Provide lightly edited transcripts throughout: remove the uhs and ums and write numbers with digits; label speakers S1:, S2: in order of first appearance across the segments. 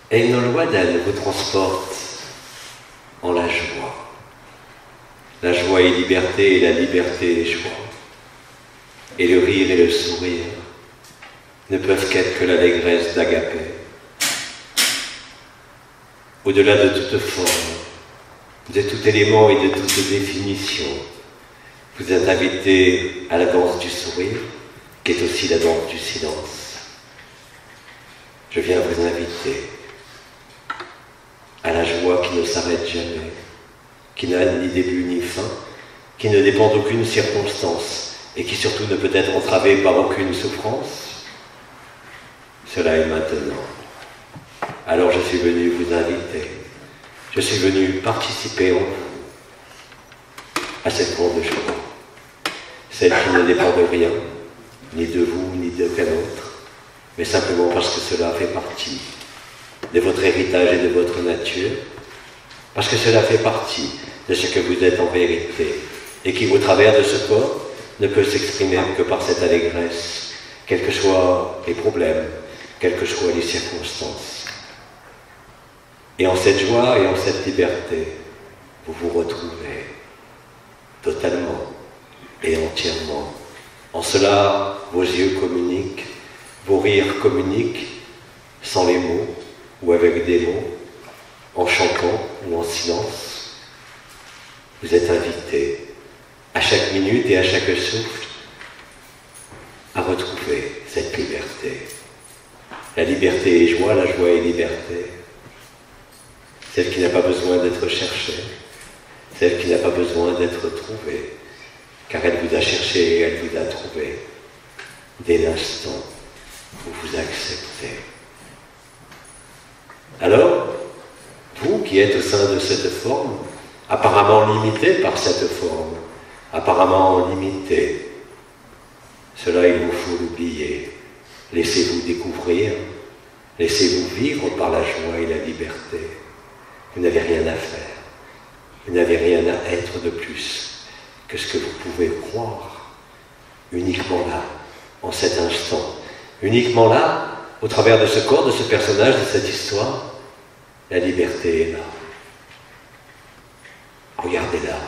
S1: Et une loi d'Anne vous transporte en la joie. La joie est liberté et la liberté est joie. Et le rire et le sourire ne peuvent qu'être que l'allégresse d'Agapé. Au-delà de toute forme, de tout élément et de toute définition, vous êtes invité à la danse du sourire, qui est aussi la danse du silence. Je viens vous inviter à la joie qui ne s'arrête jamais, qui n'a ni début ni fin, qui ne dépend d'aucune circonstance et qui surtout ne peut être entravée par aucune souffrance. Cela est maintenant. Alors je suis venu vous inviter, je suis venu participer en vous à cette grande joie, celle qui ne dépend de rien, ni de vous, ni d'aucun autre, mais simplement parce que cela fait partie de votre héritage et de votre nature, parce que cela fait partie de ce que vous êtes en vérité, et qui, au travers de ce corps, ne peut s'exprimer que par cette allégresse, quels que soient les problèmes, quelles que soient les circonstances. Et en cette joie et en cette liberté, vous vous retrouvez totalement et entièrement. En cela, vos yeux communiquent, vos rires communiquent, sans les mots ou avec des mots, en chantant ou en silence. Vous êtes invités, à chaque minute et à chaque souffle, à retrouver cette liberté. La liberté est joie, la joie est liberté. Celle qui n'a pas besoin d'être cherchée, celle qui n'a pas besoin d'être trouvée, car elle vous a cherché et elle vous a trouvé dès l'instant où vous acceptez. Alors, vous qui êtes au sein de cette forme, apparemment limitée par cette forme, apparemment limitée, cela il vous faut l'oublier. Laissez-vous découvrir, laissez-vous vivre par la joie et la liberté. Vous n'avez rien à faire, vous n'avez rien à être de plus que ce que vous pouvez croire, uniquement là, en cet instant, uniquement là, au travers de ce corps, de ce personnage, de cette histoire, la liberté est là. Regardez-la,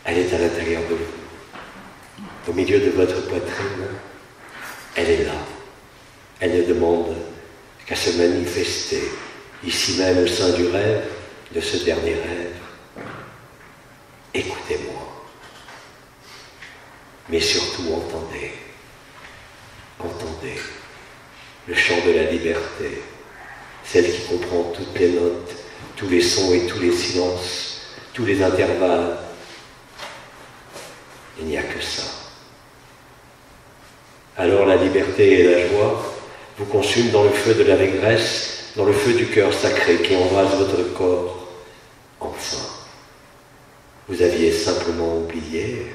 S1: elle est à l'intérieur de vous, au milieu de votre poitrine, elle est là, elle ne demande qu'à se manifester, ici même au sein du rêve, de ce dernier rêve. Écoutez-moi, mais surtout entendez le chant de la liberté, celle qui comprend toutes les notes, tous les sons et tous les silences, tous les intervalles. Il n'y a que ça. Alors la liberté et la joie vous consument dans le feu de l'allégresse, dans le feu du cœur sacré qui embrase votre corps. Enfin, vous aviez simplement oublié,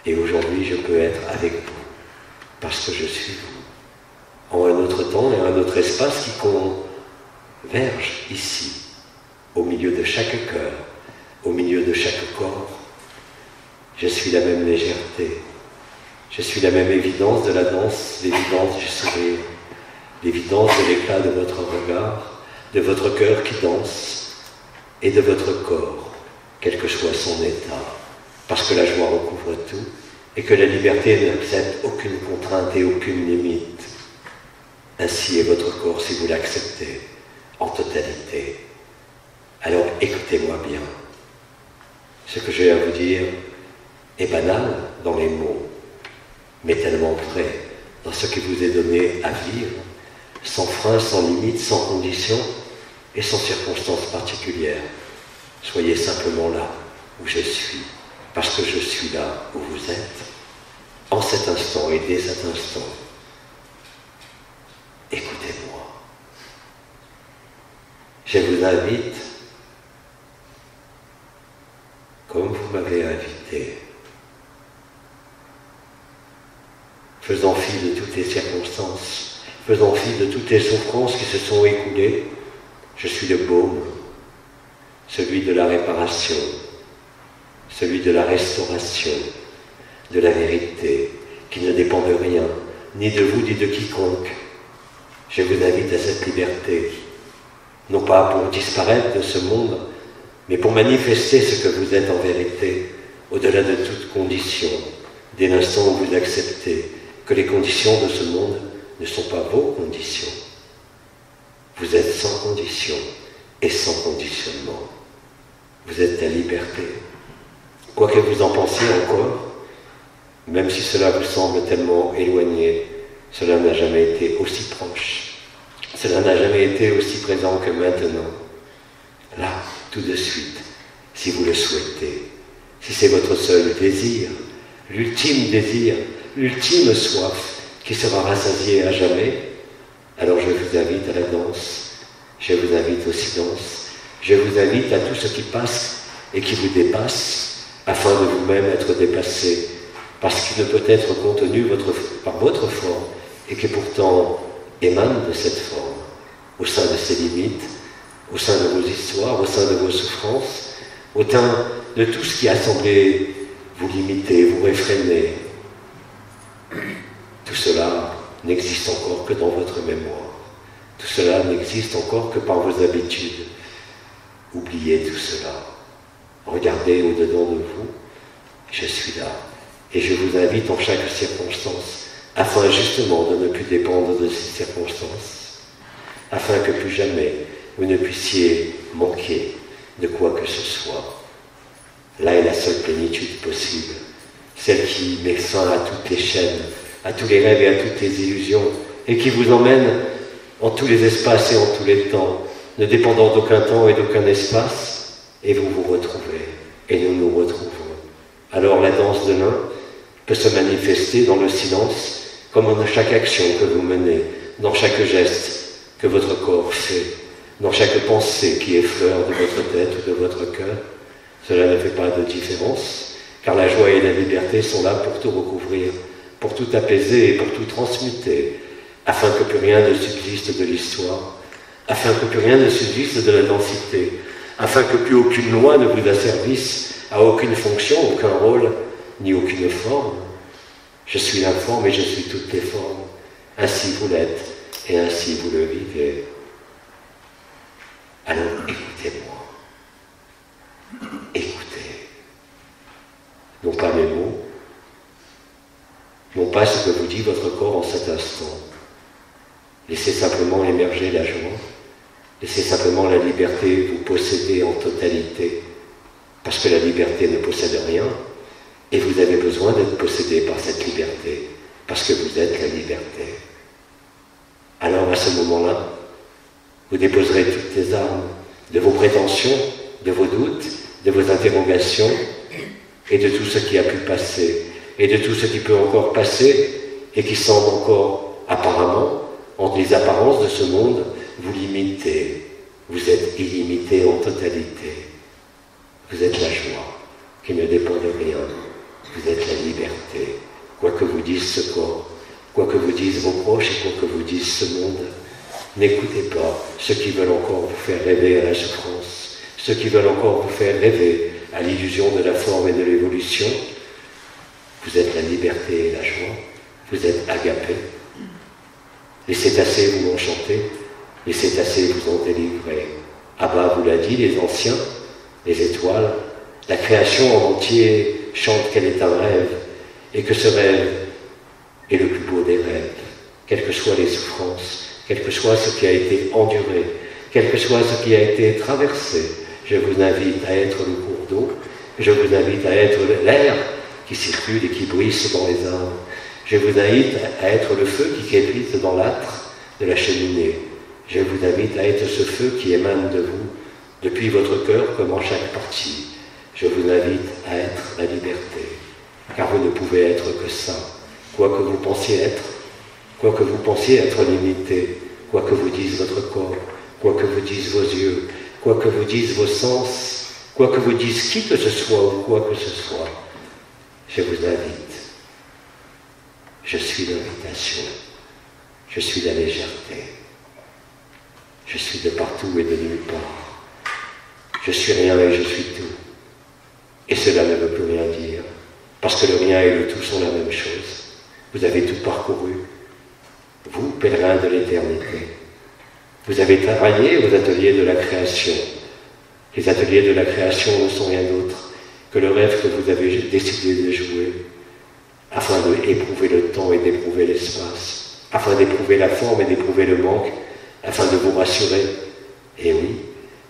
S1: et aujourd'hui je peux être avec vous, parce que je suis vous, en un autre temps et un autre espace qui converge ici, au milieu de chaque cœur, au milieu de chaque corps. Je suis la même légèreté, je suis la même évidence de la danse, l'évidence du sourire, l'évidence de l'éclat de votre regard, de votre cœur qui danse, et de votre corps, quel que soit son état, parce que la joie recouvre tout, et que la liberté n'accepte aucune contrainte et aucune limite. Ainsi est votre corps si vous l'acceptez en totalité. Alors écoutez-moi bien. Ce que j'ai à vous dire est banal dans les mots, mais tellement vrai dans ce qui vous est donné à vivre, sans frein, sans limite, sans condition et sans circonstances particulières. Soyez simplement là où je suis, parce que je suis là où vous êtes, en cet instant et dès cet instant. Écoutez-moi. Je vous invite, comme vous m'avez invité, faisant fi de toutes les circonstances, faisant fi de toutes les souffrances qui se sont écoulées, je suis le baume, celui de la réparation, celui de la restauration, de la vérité, qui ne dépend de rien, ni de vous, ni de quiconque. Je vous invite à cette liberté, non pas pour disparaître de ce monde, mais pour manifester ce que vous êtes en vérité, au-delà de toute condition, dès l'instant où vous acceptez que les conditions de ce monde ne sont pas vos conditions. Vous êtes sans condition et sans conditionnement. Vous êtes la liberté. Quoi que vous en pensiez encore, même si cela vous semble tellement éloigné, cela n'a jamais été aussi proche. Cela n'a jamais été aussi présent que maintenant. Là, tout de suite, si vous le souhaitez, si c'est votre seul désir, l'ultime soif qui sera rassasiée à jamais, alors je vous invite à la danse, je vous invite au silence, je vous invite à tout ce qui passe et qui vous dépasse, afin de vous-même être dépassé, parce qu'il ne peut être contenu par votre forme, et qui pourtant émane de cette forme, au sein de ses limites, au sein de vos histoires, au sein de vos souffrances, au sein de tout ce qui a semblé vous limiter, vous réfréner. Tout cela n'existe encore que dans votre mémoire. Tout cela n'existe encore que par vos habitudes. Oubliez tout cela. Regardez au-dedans de vous. Je suis là. Et je vous invite en chaque circonstance, afin justement de ne plus dépendre de ces circonstances, afin que plus jamais vous ne puissiez manquer de quoi que ce soit. Là est la seule plénitude possible, celle qui met fin à toutes les chaînes, à tous les rêves et à toutes les illusions, et qui vous emmène en tous les espaces et en tous les temps, ne dépendant d'aucun temps et d'aucun espace, et vous vous retrouvez, et nous nous retrouvons. Alors la danse de l'un peut se manifester dans le silence, comme dans chaque action que vous menez, dans chaque geste que votre corps fait, dans chaque pensée qui effleure de votre tête ou de votre cœur. Cela ne fait pas de différence, car la joie et la liberté sont là pour tout recouvrir, pour tout apaiser et pour tout transmuter, afin que plus rien ne subsiste de l'histoire, afin que plus rien ne subsiste de la densité, afin que plus aucune loi ne vous asservisse à aucune fonction, aucun rôle, ni aucune forme. Je suis la forme et je suis toutes les formes. Ainsi vous l'êtes et ainsi vous le vivez. Alors écoutez-moi. Écoutez. Non pas mes mots, non pas ce que vous dit votre corps en cet instant. Laissez simplement émerger la joie. Laissez simplement la liberté vous posséder en totalité. Parce que la liberté ne possède rien. Et vous avez besoin d'être possédé par cette liberté, parce que vous êtes la liberté. Alors à ce moment-là, vous déposerez toutes les armes de vos prétentions, de vos doutes, de vos interrogations, et de tout ce qui a pu passer, et de tout ce qui peut encore passer, et qui semble encore apparemment, entre les apparences de ce monde, vous limiter. Vous êtes illimité en totalité. Vous êtes la joie, qui ne dépend de rien. Vous êtes la liberté, quoi que vous dise ce corps, quoi que vous disent vos proches et quoi que vous dise ce monde. N'écoutez pas ceux qui veulent encore vous faire rêver à la souffrance, ceux qui veulent encore vous faire rêver à l'illusion de la forme et de l'évolution. Vous êtes la liberté et la joie, vous êtes agapé. Les cétacés vous l'ont chanté, les cétacés vous ont délivré. Abba vous l'a dit, les anciens, les étoiles, la création en entier chante qu'elle est un rêve, et que ce rêve est le plus beau des rêves, quelles que soient les souffrances, quel que soit ce qui a été enduré, quel que soit ce qui a été traversé. Je vous invite à être le cours d'eau, je vous invite à être l'air qui circule et qui bruisse dans les arbres. Je vous invite à être le feu qui crépite dans l'âtre de la cheminée. Je vous invite à être ce feu qui émane de vous, depuis votre cœur comme en chaque partie. Je vous invite à être la liberté, car vous ne pouvez être que ça, quoi que vous pensiez être, quoi que vous pensiez être limité, quoi que vous dise votre corps, quoi que vous disent vos yeux, quoi que vous disent vos sens, quoi que vous dise qui que ce soit ou quoi que ce soit. Je vous invite. Je suis l'invitation. Je suis la légèreté. Je suis de partout et de nulle part. Je suis rien et je suis tout. Et cela ne veut plus rien dire, parce que le rien et le tout sont la même chose. Vous avez tout parcouru. vous, pèlerins de l'éternité. Vous avez travaillé aux ateliers de la création. Les ateliers de la création ne sont rien d'autre que le rêve que vous avez décidé de jouer, afin d'éprouver le temps et d'éprouver l'espace, afin d'éprouver la forme et d'éprouver le manque, afin de vous rassurer, et oui,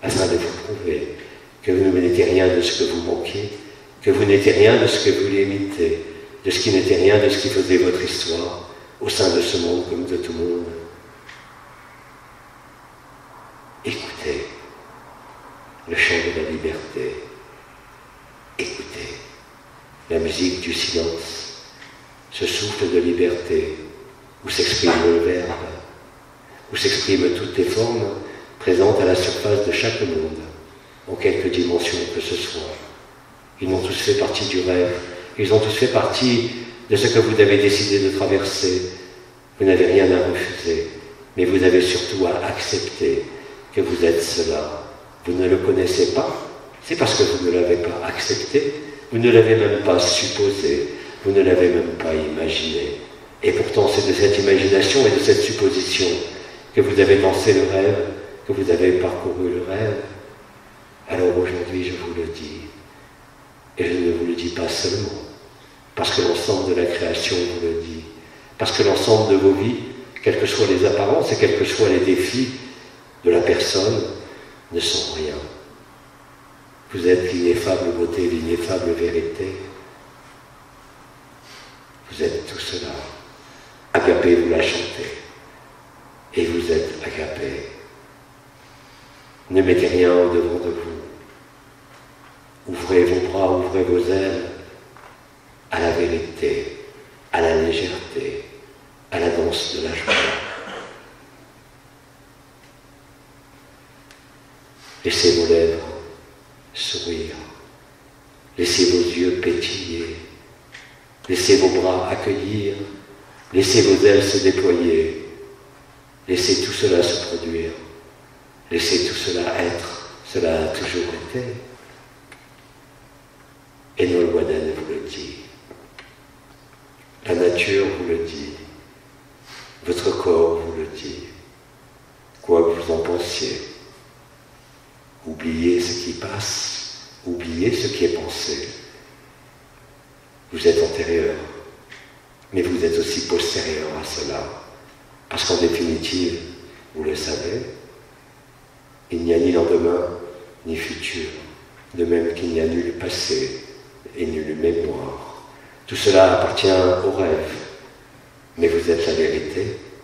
S1: afin de vous prouver que vous n'étiez rien de ce que vous manquiez, que vous n'étiez rien de ce que vous limitez, de ce qui n'était rien de ce qui faisait votre histoire, au sein de ce monde comme de tout monde. Écoutez le chant de la liberté. Écoutez la musique du silence, ce souffle de liberté où s'exprime le verbe, où s'expriment toutes les formes présentes à la surface de chaque monde, en quelque dimension que ce soit. Ils ont tous fait partie du rêve, ils ont tous fait partie de ce que vous avez décidé de traverser. Vous n'avez rien à refuser, mais vous avez surtout à accepter que vous êtes cela. Vous ne le connaissez pas, c'est parce que vous ne l'avez pas accepté, vous ne l'avez même pas supposé, vous ne l'avez même pas imaginé. Et pourtant, c'est de cette imagination et de cette supposition que vous avez lancé le rêve, que vous avez parcouru le rêve. Alors aujourd'hui, je vous le dis, et je ne vous le dis pas seulement, parce que l'ensemble de la création vous le dit, parce que l'ensemble de vos vies, quelles que soient les apparences et quels que soient les défis de la personne, ne sont rien. Vous êtes l'ineffable beauté, l'ineffable vérité. Vous êtes tout cela. Agapé, vous la chantez. Et vous êtes agapé. Ne mettez rien au-devant de vous. Ouvrez vos bras, ouvrez vos ailes à la vérité, à la légèreté, à la danse de la joie. Laissez vos lèvres sourire, laissez vos yeux pétiller, laissez vos bras accueillir, laissez vos ailes se déployer, laissez tout cela se produire, laissez tout cela être, cela a toujours été. Et Nolwenn vous le dit, la nature vous le dit, votre corps vous le dit, quoi que vous en pensiez. Oubliez ce qui passe, oubliez ce qui est pensé. Vous êtes antérieur, mais vous êtes aussi postérieur à cela, parce qu'en définitive, vous le savez, il n'y a ni lendemain, ni futur, de même qu'il n'y a nul passé et nulle mémoire. Tout cela appartient au rêve, mais vous êtes la vérité,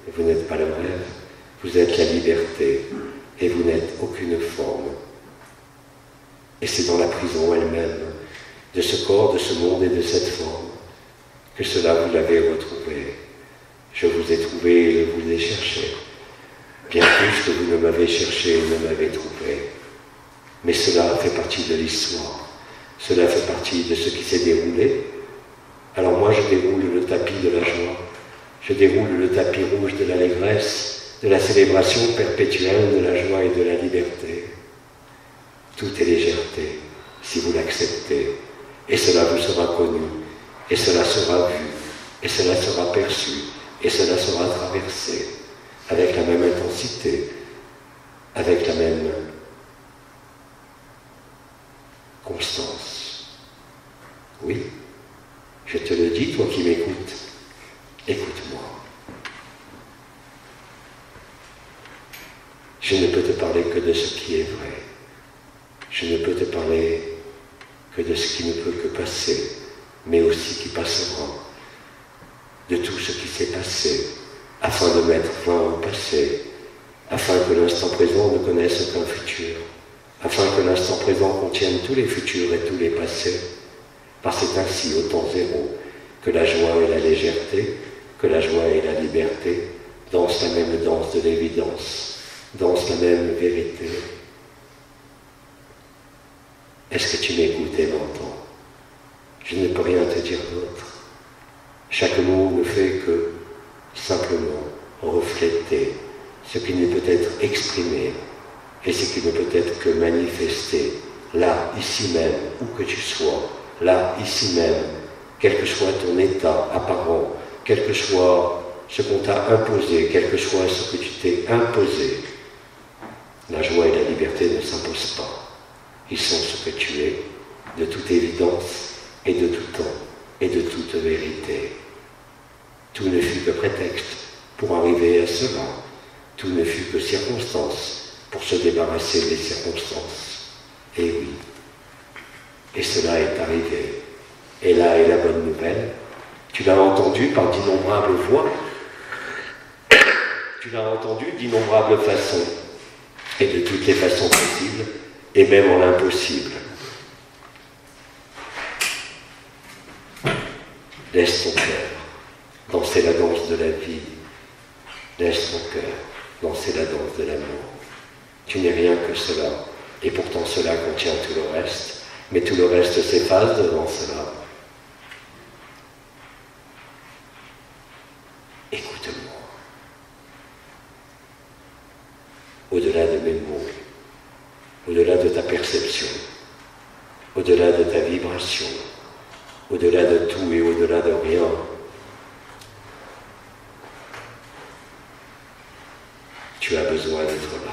S1: et vous n'êtes pas le rêve, vous êtes la liberté, et vous n'êtes aucune forme. Et c'est dans la prison elle-même, de ce corps, de ce monde et de cette forme, que cela vous l'avez retrouvé. Je vous ai trouvé et je vous ai cherché. Bien plus que vous ne m'avez cherché et ne m'avez trouvé. Mais cela fait partie de l'histoire. Cela fait partie de ce qui s'est déroulé. Alors moi, je déroule le tapis de la joie. Je déroule le tapis rouge de l'allégresse, de la célébration perpétuelle de la joie et de la liberté. Tout est légèreté, si vous l'acceptez, et cela vous sera connu, et cela sera vu, et cela sera perçu, et cela sera traversé, avec la même intensité, avec la même constance. Oui, je te le dis, toi qui m'écoutes, écoute-moi. Je ne peux te parler que de ce qui est vrai. Je ne peux te parler que de ce qui ne peut que passer, mais aussi qui passera, de tout ce qui s'est passé, afin de mettre fin au passé, afin que l'instant présent ne connaisse aucun futur, afin que l'instant présent contienne tous les futurs et tous les passés, parce que c'est ainsi au temps zéro que la joie et la légèreté, que la joie et la liberté dansent la même danse de l'évidence, dansent la même vérité. Est-ce que tu m'écoutes et m'entends? Je ne peux rien te dire d'autre. Chaque mot ne fait que simplement refléter ce qui ne peut être exprimé et ce qui ne peut être que manifesté, là, ici même, où que tu sois, là, ici même, quel que soit ton état apparent, quelle que soit ce qu'on t'a imposé, quel que soit ce que tu t'es imposé. La joie et la liberté ne s'imposent pas. Ils sont ce que tu es, de toute évidence et de tout temps et de toute vérité. Tout ne fut que prétexte pour arriver à cela. Tout ne fut que circonstance pour se débarrasser des circonstances. Et oui, et cela est arrivé. Et là est la bonne nouvelle. Tu l'as entendu par d'innombrables voix. Tu l'as entendu d'innombrables façons. Et de toutes les façons possibles, et même en l'impossible. Laisse ton cœur danser la danse de la vie. Laisse ton cœur danser la danse de l'amour. Tu n'es rien que cela, et pourtant cela contient tout le reste, mais tout le reste s'efface devant cela. Écoute-moi. Au-delà de mes mots, au-delà de ta perception, au-delà de ta vibration, au-delà de tout et au-delà de rien, tu as besoin d'être là,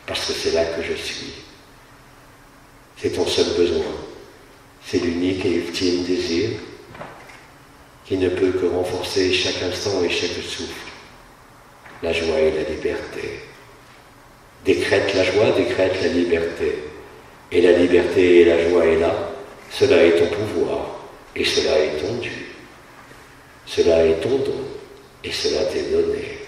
S1: parce que c'est là que je suis. C'est ton seul besoin, c'est l'unique et ultime désir qui ne peut que renforcer chaque instant et chaque souffle, la joie et la liberté. Décrète la joie, décrète la liberté. Et la liberté et la joie est là. Cela est ton pouvoir. Et cela est ton dû. Cela est ton don. Et cela t'est donné.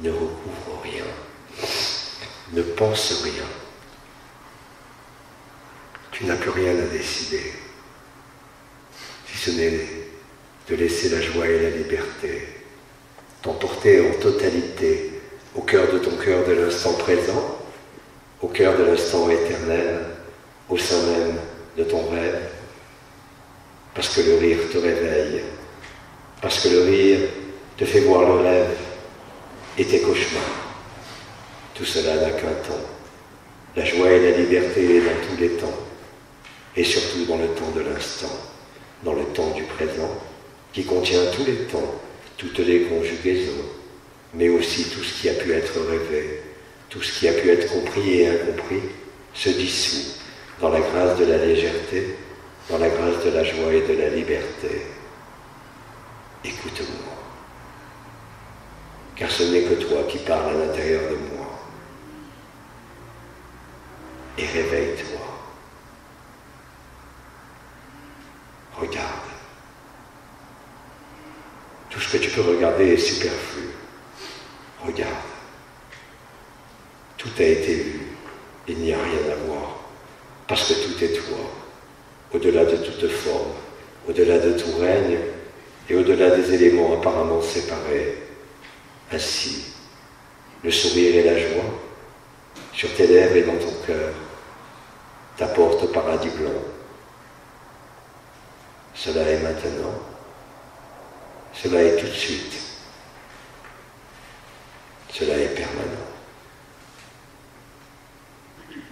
S1: Ne recouvre rien. Ne pense rien. Tu n'as plus rien à décider. Si ce n'est de laisser la joie et la liberté t'emporter en totalité au cœur de ton cœur de l'instant présent, au cœur de l'instant éternel, au sein même de ton rêve, parce que le rire te réveille, parce que le rire te fait voir le rêve et tes cauchemars. Tout cela n'a qu'un temps. La joie et la liberté est dans tous les temps, et surtout dans le temps de l'instant. Dans le temps du présent, qui contient tous les temps, toutes les conjugaisons, mais aussi tout ce qui a pu être rêvé, tout ce qui a pu être compris et incompris, se dissout dans la grâce de la légèreté, dans la grâce de la joie et de la liberté. Écoute-moi, car ce n'est que toi qui parles à l'intérieur de moi. Et réveille-toi. Regarde. Tout ce que tu peux regarder est superflu. Regarde. Tout a été vu. Il n'y a rien à voir. Parce que tout est toi. Au-delà de toute forme, au-delà de tout règne, et au-delà des éléments apparemment séparés. Ainsi, le sourire et la joie, sur tes lèvres et dans ton cœur, t'apportent au paradis blanc. Cela est maintenant. Cela est tout de suite. Cela est permanent.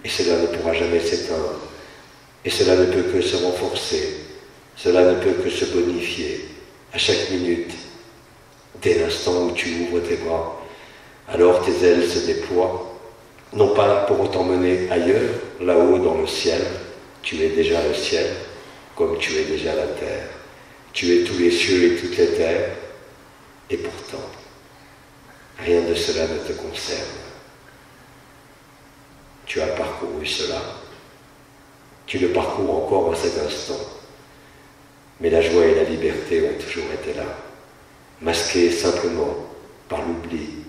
S1: Et cela ne pourra jamais s'éteindre. Et cela ne peut que se renforcer. Cela ne peut que se bonifier à chaque minute. Dès l'instant où tu ouvres tes bras, alors tes ailes se déploient, non pas pour t'emmener ailleurs, là-haut dans le ciel. Tu es déjà le ciel, comme tu es déjà la terre. Tu es tous les cieux et toutes les terres, et pourtant, rien de cela ne te concerne. Tu as parcouru cela. Tu le parcours encore en cet instant. Mais la joie et la liberté ont toujours été là, masquées simplement par l'oubli,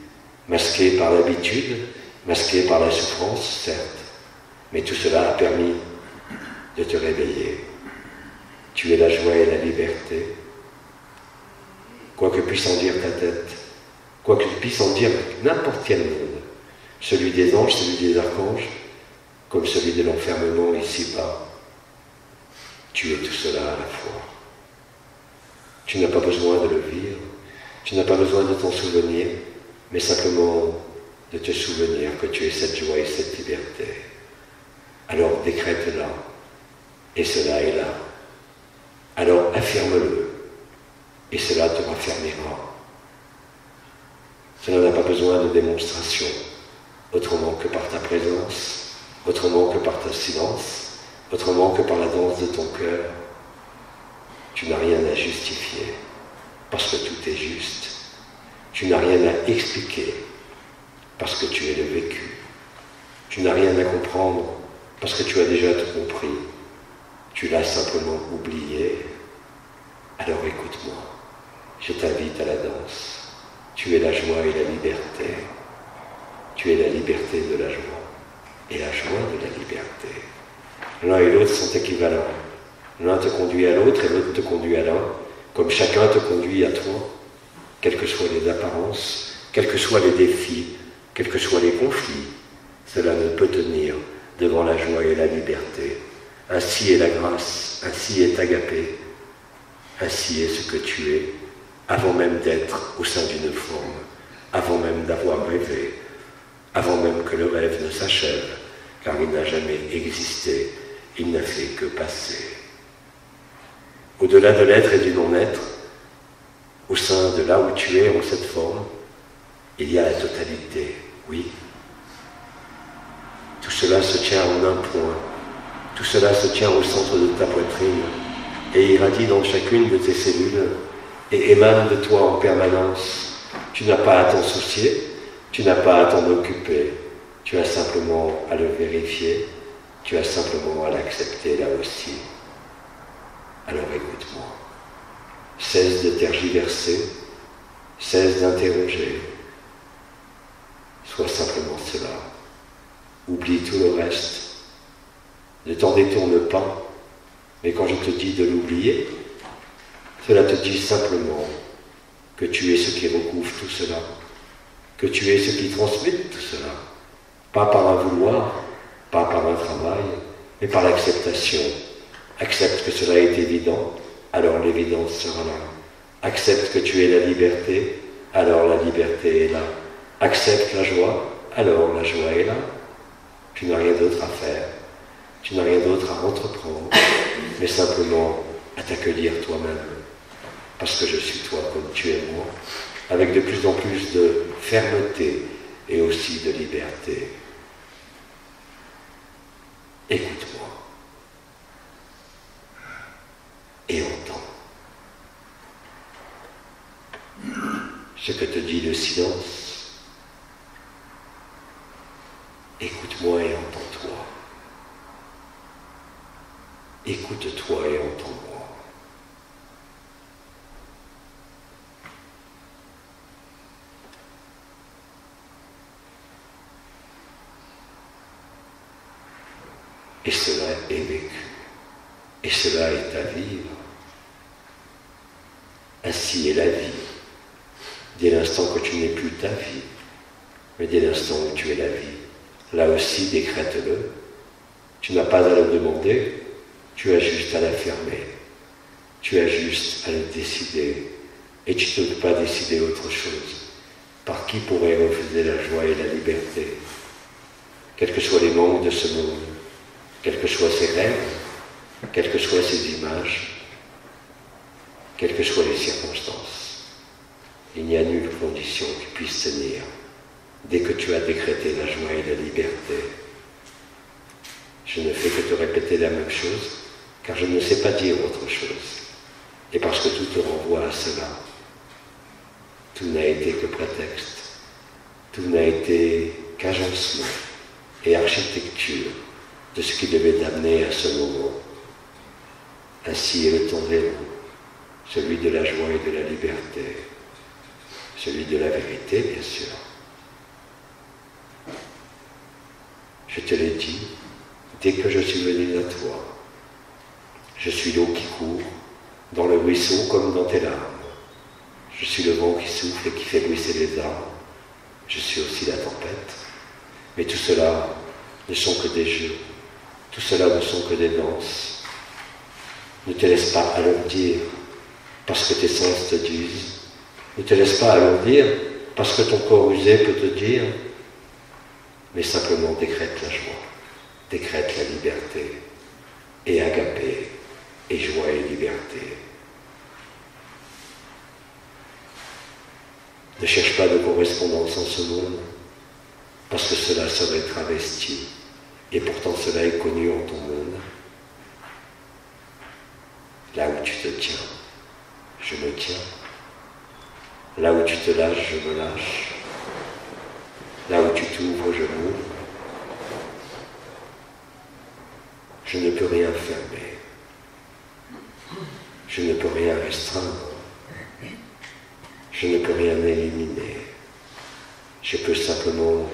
S1: masquées par l'habitude, masquées par la souffrance, certes, mais tout cela a permis de te réveiller. Tu es la joie et la liberté. Quoi que puisse en dire ta tête, quoi que puisse en dire n'importe quel monde, celui des anges, celui des archanges, comme celui de l'enfermement ici-bas, tu es tout cela à la fois. Tu n'as pas besoin de le vivre, tu n'as pas besoin de t'en souvenir, mais simplement de te souvenir que tu es cette joie et cette liberté. alors décrète-la, et cela est là. Alors affirme-le, et cela te raffermira. Cela n'a pas besoin de démonstration, autrement que par ta présence, autrement que par ton silence, autrement que par la danse de ton cœur. Tu n'as rien à justifier, parce que tout est juste. Tu n'as rien à expliquer, parce que tu es le vécu. Tu n'as rien à comprendre, parce que tu as déjà tout compris. Tu l'as simplement oublié. Alors écoute-moi, je t'invite à la danse. Tu es la joie et la liberté. Tu es la liberté de la joie et la joie de la liberté. L'un et l'autre sont équivalents. L'un te conduit à l'autre et l'autre te conduit à l'un, comme chacun te conduit à toi, quelles que soient les apparences, quels que soient les défis, quels que soient les conflits. Cela ne peut tenir devant la joie et la liberté. Ainsi est la grâce, ainsi est Agapé, ainsi est ce que tu es, avant même d'être au sein d'une forme, avant même d'avoir rêvé, avant même que le rêve ne s'achève, car il n'a jamais existé, il n'a fait que passer. Au-delà de l'être et du non-être, au sein de là où tu es en cette forme, il y a la totalité, oui. Tout cela se tient en un point, tout cela se tient au centre de ta poitrine et irradie dans chacune de tes cellules et émane de toi en permanence. Tu n'as pas à t'en soucier, tu n'as pas à t'en occuper, tu as simplement à le vérifier, tu as simplement à l'accepter là aussi. Alors écoute-moi, cesse de tergiverser, cesse d'interroger, sois simplement cela. Oublie tout le reste, ne t'en détourne pas, mais quand je te dis de l'oublier, cela te dit simplement que tu es ce qui recouvre tout cela, que tu es ce qui transmute tout cela, pas par un vouloir, pas par un travail, mais par l'acceptation. Accepte que cela est évident, alors l'évidence sera là. Accepte que tu es la liberté, alors la liberté est là. Accepte la joie, alors la joie est là. Tu n'as rien d'autre à faire, tu n'as rien d'autre à entreprendre, mais simplement à t'accueillir toi-même, parce que je suis toi comme tu es moi, avec de plus en plus de fermeté et aussi de liberté. Écoute-moi et entends ce que te dit le silence. Écoute-moi et entends-toi. Écoute-toi et entends-moi. Et cela est vécu. Et cela est à vivre. Ainsi est la vie. Dès l'instant que tu n'es plus ta vie, mais dès l'instant où tu es la vie, là aussi décrète-le. Tu n'as pas à le demander, tu as juste à l'affirmer. Tu as juste à le décider. Et tu ne peux pas décider autre chose. Par qui pourrait refuser la joie et la liberté? Quels que soient les manques de ce monde, quels que soient ses rêves, quelles que soient ses images, quelles que soient les circonstances, il n'y a nulle condition qui puisse tenir dès que tu as décrété la joie et la liberté. Je ne fais que te répéter la même chose, car je ne sais pas dire autre chose. Et parce que tout te renvoie à cela. Tout n'a été que prétexte. Tout n'a été qu'agencement et architecture de ce qui devait t'amener à ce moment. Ainsi est le ton vélo, celui de la joie et de la liberté, celui de la vérité, bien sûr. Je te l'ai dit, dès que je suis venu à toi, je suis l'eau qui court, dans le ruisseau comme dans tes larmes. Je suis le vent qui souffle et qui fait bruisser les arbres. Je suis aussi la tempête. Mais tout cela ne sont que des jeux. Tout cela ne sont que des danses. Ne te laisse pas alourdir parce que tes sens te disent. Ne te laisse pas alourdir parce que ton corps usé peut te dire. Mais simplement décrète la joie. décrète la liberté, et agapé, et joie et liberté. Ne cherche pas de correspondance en ce monde, parce que cela serait travesti, et pourtant cela est connu en ton monde. Là où tu te tiens, je me tiens. Là où tu te lâches, je me lâche. Là où tu t'ouvres, je m'ouvre. Je ne peux rien fermer. Je ne peux rien restreindre. Je ne peux rien éliminer. Je peux simplement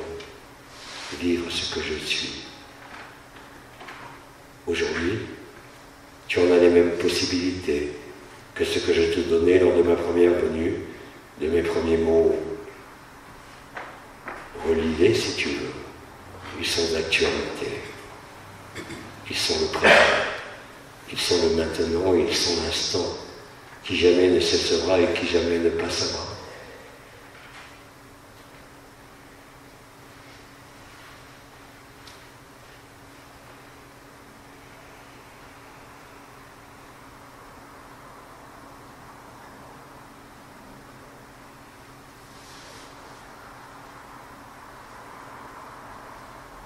S1: vivre ce que je suis. Aujourd'hui, tu en as les mêmes possibilités que ce que je te donnais lors de ma première venue, de mes premiers mots. Relis-les si tu veux. Ils sont d'actualité. Ils sont le présent. Ils sont le maintenant et ils sont l'instant qui jamais ne cessera et qui jamais ne passera.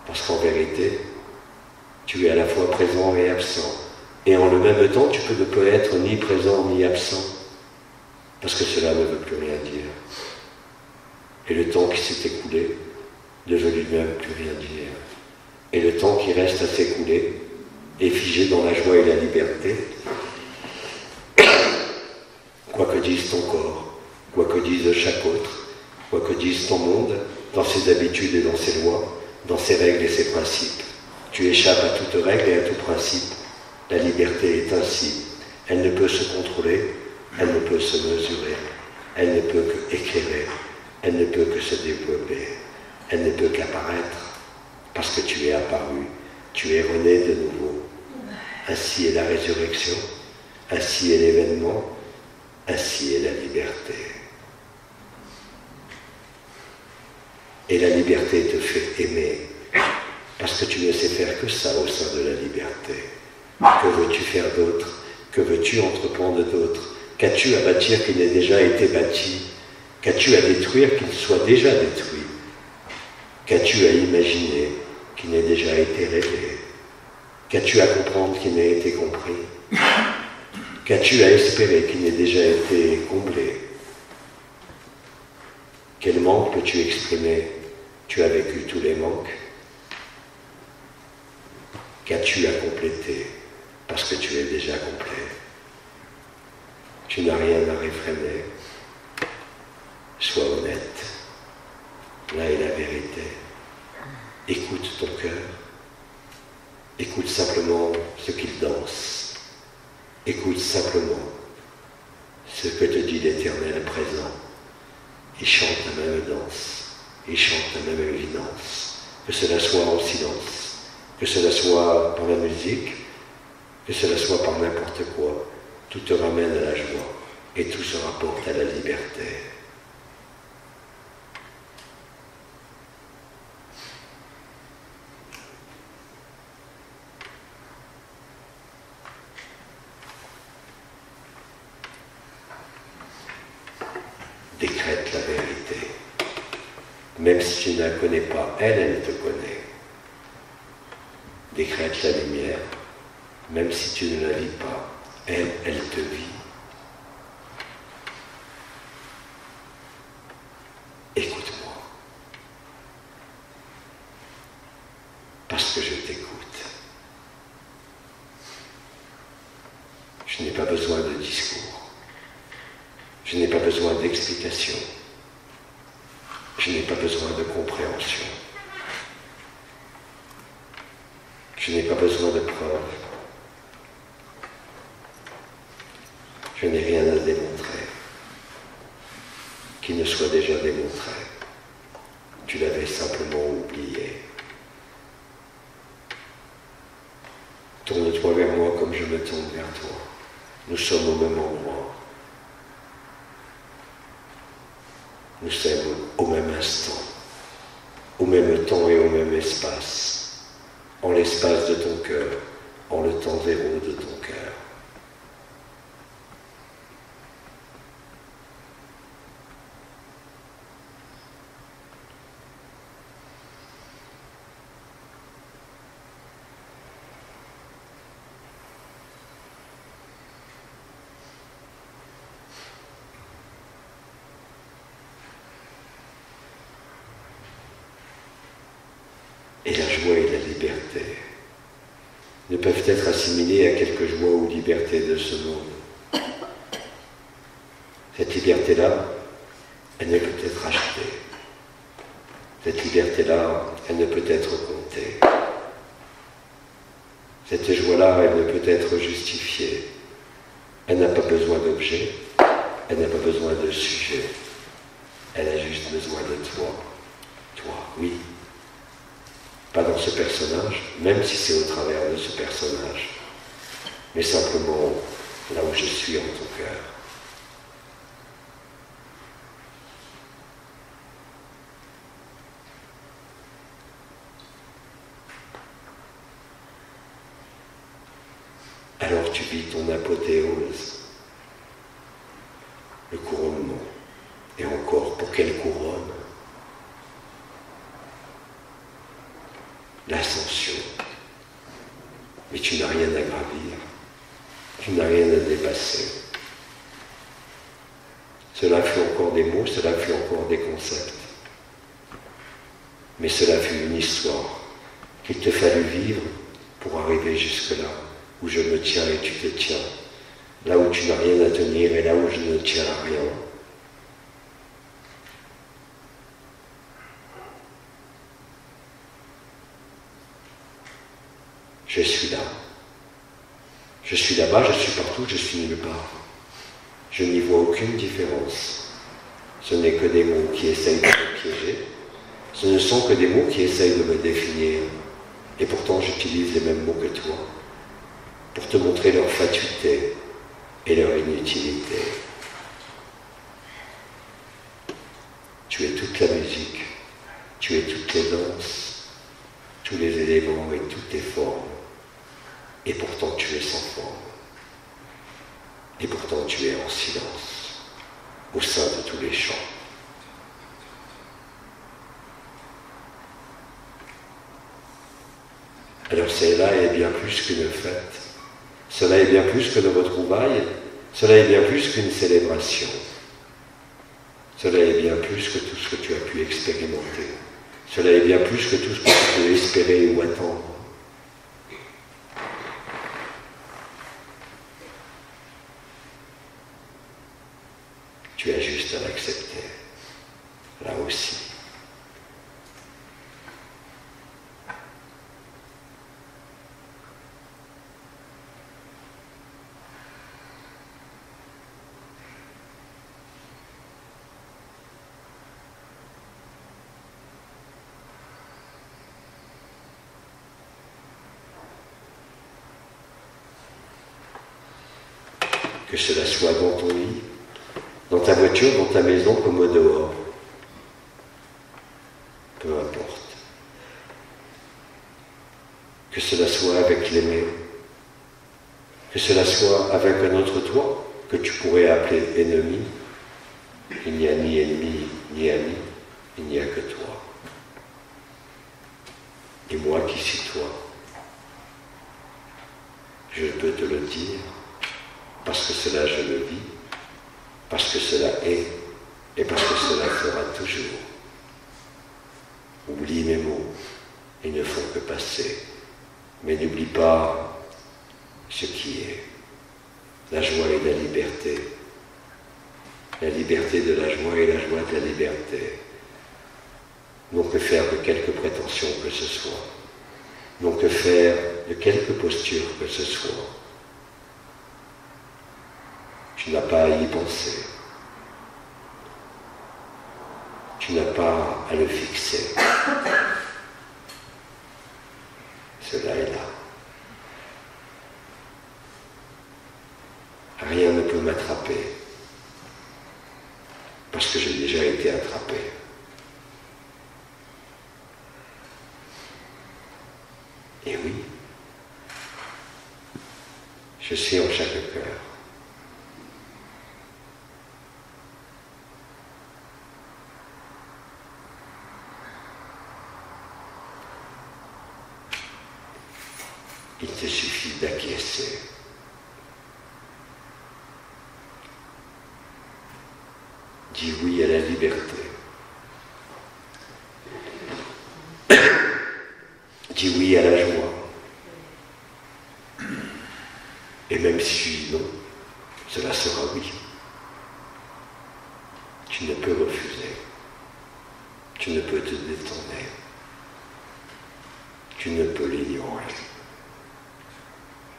S1: Parce qu'en vérité, tu es à la fois présent et absent. Et en le même temps, tu ne peux être ni présent ni absent. Parce que cela ne veut plus rien dire. Et le temps qui s'est écoulé ne veut lui-même plus rien dire. Et le temps qui reste à s'écouler est figé dans la joie et la liberté. Quoi que dise ton corps, quoi que dise chaque autre, quoi que dise ton monde, dans ses habitudes et dans ses lois, dans ses règles et ses principes. Tu échappes à toute règle et à tout principe. La liberté est ainsi. Elle ne peut se contrôler, elle ne peut se mesurer, elle ne peut qu'éclairer, elle ne peut que se développer, elle ne peut qu'apparaître, parce que tu es apparu, tu es rené de nouveau. Ainsi est la résurrection, ainsi est l'événement, ainsi est la liberté. Et la liberté te fait aimer, parce que tu ne sais faire que ça au sein de la liberté. Que veux-tu faire d'autre? Que veux-tu entreprendre d'autre? Qu'as-tu à bâtir qui n'ait déjà été bâti? Qu'as-tu à détruire qui ne soit déjà détruit? Qu'as-tu à imaginer qui n'ait déjà été rêvé? Qu'as-tu à comprendre qui n'ait été compris? Qu'as-tu à espérer qui n'ait déjà été comblé? Quel manque peux-tu exprimer? Tu as vécu tous les manques. Qu'as-tu à compléter? Parce que tu es déjà complet. Tu n'as rien à réfréner. Sois honnête. Là est la vérité. Écoute ton cœur. Écoute simplement ce qu'il danse. Écoute simplement ce que te dit l'Éternel présent. Il chante la même danse. Il chante la même évidence. Que cela soit en silence. Que cela soit par la musique. Que cela soit par n'importe quoi. Tout te ramène à la joie. Et tout se rapporte à la liberté. Décrète la vérité. Même si tu ne la connais pas, elle te connaît. Décrète la lumière. Même si tu ne la vis pas, elle te vit. Écoute-moi. Parce que je t'écoute. Je n'ai pas besoin de discours. Je n'ai pas besoin d'explication. Je n'ai pas besoin de compréhension. Je n'ai pas besoin de preuves. Je n'ai rien à démontrer qui ne soit déjà démontré. Tu l'avais simplement oublié. Tourne-toi vers moi comme je me tourne vers toi. Nous sommes au même endroit. Nous sommes au même instant, au même temps et au même espace. en l'espace de ton cœur, en le temps zéro de ton cœur. Et la joie et la liberté ne peuvent être assimilées à quelque joie ou liberté de ce monde. Cette liberté-là, elle ne peut être achetée. Cette liberté-là, elle ne peut être comptée. Cette joie-là, elle ne peut être justifiée. Elle n'a pas besoin d'objet, elle n'a pas besoin de sujet. Elle a juste besoin de toi. Toi, oui. Pas dans ce personnage, même si c'est au travers de ce personnage, mais simplement là où je suis en ton cœur. Alors tu vis ton apothéose, le couronnement. Et encore, pour quelle couronne? L'ascension. Mais tu n'as rien à gravir, tu n'as rien à dépasser. Cela fut encore des mots, cela fut encore des concepts. Mais cela fut une histoire qu'il te fallut vivre pour arriver jusque-là, où je me tiens et tu te tiens, là où tu n'as rien à tenir et là où je ne tiens à rien. Je suis là. Je suis là-bas, je suis partout, je suis nulle part. Je n'y vois aucune différence. Ce n'est que des mots qui essayent de me piéger. Ce ne sont que des mots qui essayent de me définir. Et pourtant, j'utilise les mêmes mots que toi pour te montrer leur fatuité et leur inutilité. Tu es toute la musique, tu es toutes les danses, tous les éléments et toutes les formes. Et pourtant tu es sans forme. Et pourtant tu es en silence, au sein de tous les chants. Alors cela est bien plus qu'une fête. Cela est bien plus que de retrouvailles. Cela est bien plus qu'une célébration. Cela est bien plus que tout ce que tu as pu expérimenter. Cela est bien plus que tout ce que tu peux espérer ou attendre. Tu as juste à l'accepter, là aussi. Que cela soit dans ton lit, dans ta voiture, dans ta maison, comme au dehors. Peu importe. Que cela soit avec l'aimé, que cela soit avec un autre toi, que tu pourrais appeler ennemi. Il n'y a ni ennemi, ni ami, il n'y a que toi. Et moi qui suis toi, je peux te le dire, parce que cela je le vis, parce que cela est, et parce que cela sera toujours. Oublie mes mots, ils ne font que passer. Mais n'oublie pas ce qui est. La joie et la liberté. La liberté de la joie et la joie de la liberté. Non que faire de quelque prétention que ce soit. Non que faire de quelque posture que ce soit. Tu n'as pas à y penser. Tu n'as pas à le fixer. Cela est là. Rien ne peut m'attraper, parce que j'ai déjà été attrapé. Et oui, je suis en chaque cœur. Il te suffit d'acquiescer. Dis oui à la liberté. Dis oui à la joie. Et même si je dis non, cela sera oui. Tu ne peux refuser. Tu ne peux te détourner. Tu ne peux l'ignorer.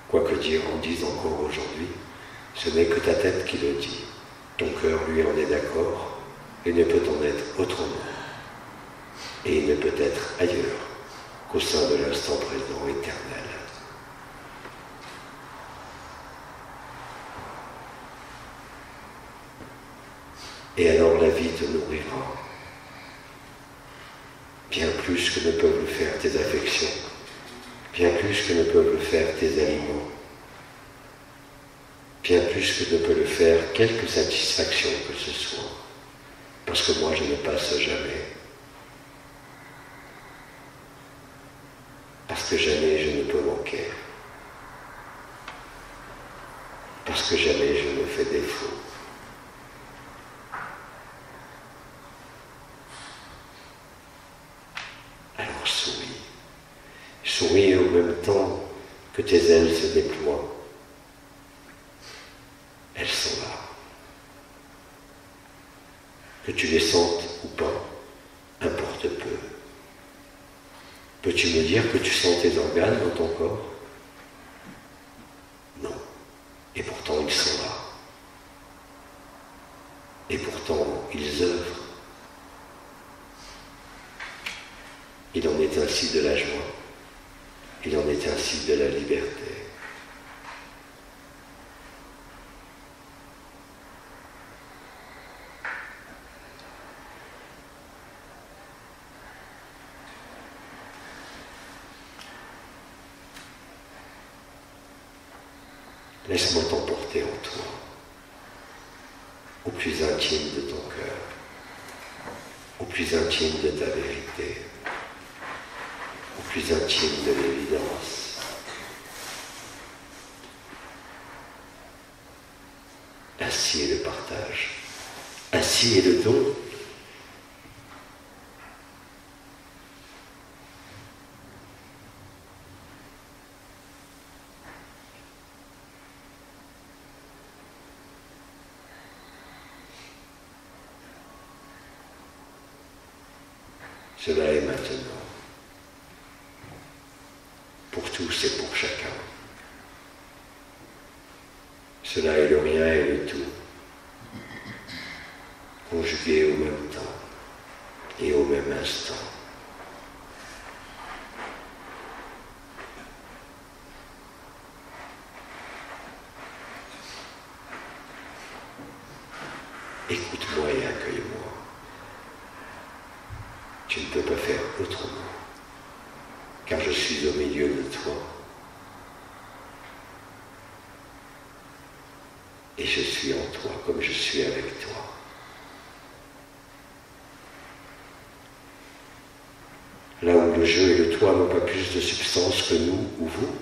S1: Quoi que dire en dise encore aujourd'hui, ce n'est que ta tête qui le dit. Ton cœur, lui, en est d'accord et ne peut en être autrement. Et il ne peut être ailleurs qu'au sein de l'instant présent éternel. Et alors la vie te nourrira, bien plus que ne peuvent le faire tes affections, bien plus que ne peuvent le faire tes aliments, bien plus que ne peut le faire quelque satisfaction que ce soit, parce que moi je ne passe jamais, parce que jamais je ne peux manquer, parce que jamais je me fais défaut. Alors souris, souris au même temps que tes ailes se déploient. Elles sont là. Que tu les sentes ou pas, importe peu. Peux-tu me dire que tu sens tes organes dans ton corps? Non. Et pourtant ils sont là. Et pourtant ils œuvrent. Il en est ainsi de la joie. Il en est ainsi de la liberté. Laisse-moi t'emporter en toi, au plus intime de ton cœur, au plus intime de ta vérité, au plus intime de l'évidence. Ainsi est le partage, ainsi est le don. Cela est maintenant, pour tous et pour chacun. Cela est le rien et le tout, conjugués au même temps et au même instant. Écoute-moi et accueille-moi. Tu ne peux pas faire autrement, car je suis au milieu de toi. Et je suis en toi comme je suis avec toi. Là où le je et le toi n'ont pas plus de substance que nous ou vous,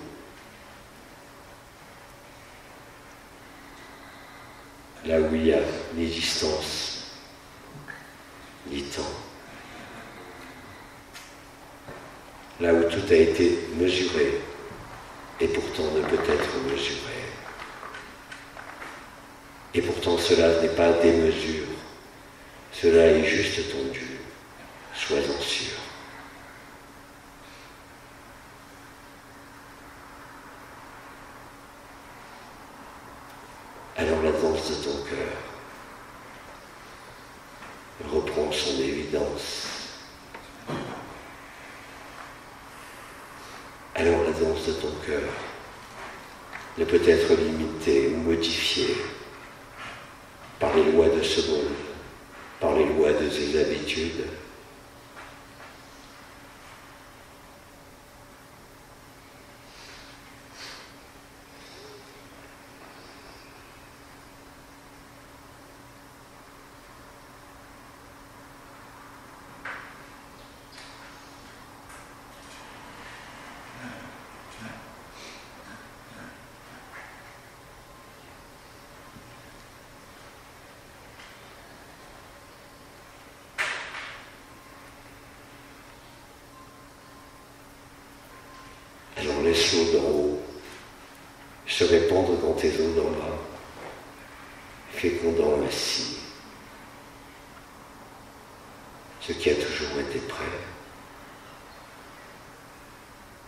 S1: là où il n'y a ni distance, ni temps, là où tout a été mesuré et pourtant ne peut être mesuré. Et pourtant cela n'est pas des mesures, cela est juste tendu, sois-en sûr. Alors la danse de ton cœur reprend son évidence. Alors la danse de ton cœur ne peut être limitée ou modifiée par les lois de ce monde, par les lois de ses habitudes. Alors laisse l'eau d'en haut se répandre dans tes eaux d'en bas, fécondant ainsi ce qui a toujours été prêt,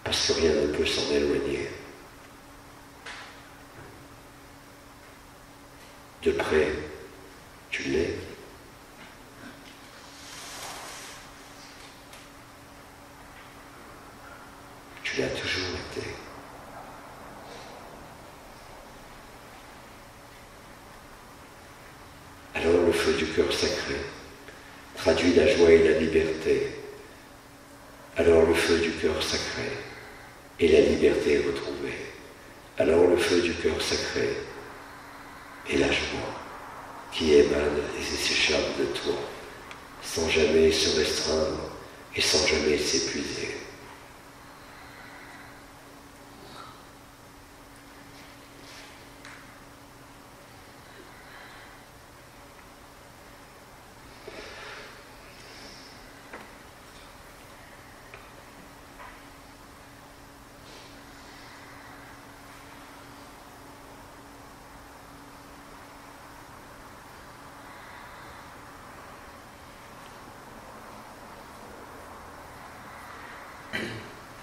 S1: parce que rien ne peut s'en éloigner. De près, tu l'es. Tu l'as toujours été. Alors le feu du cœur sacré traduit la joie et la liberté. Alors le feu du cœur sacré et la liberté est retrouvée. Alors le feu du cœur sacré et la joie qui émane et s'échappe de toi, sans jamais se restreindre et sans jamais s'épuiser.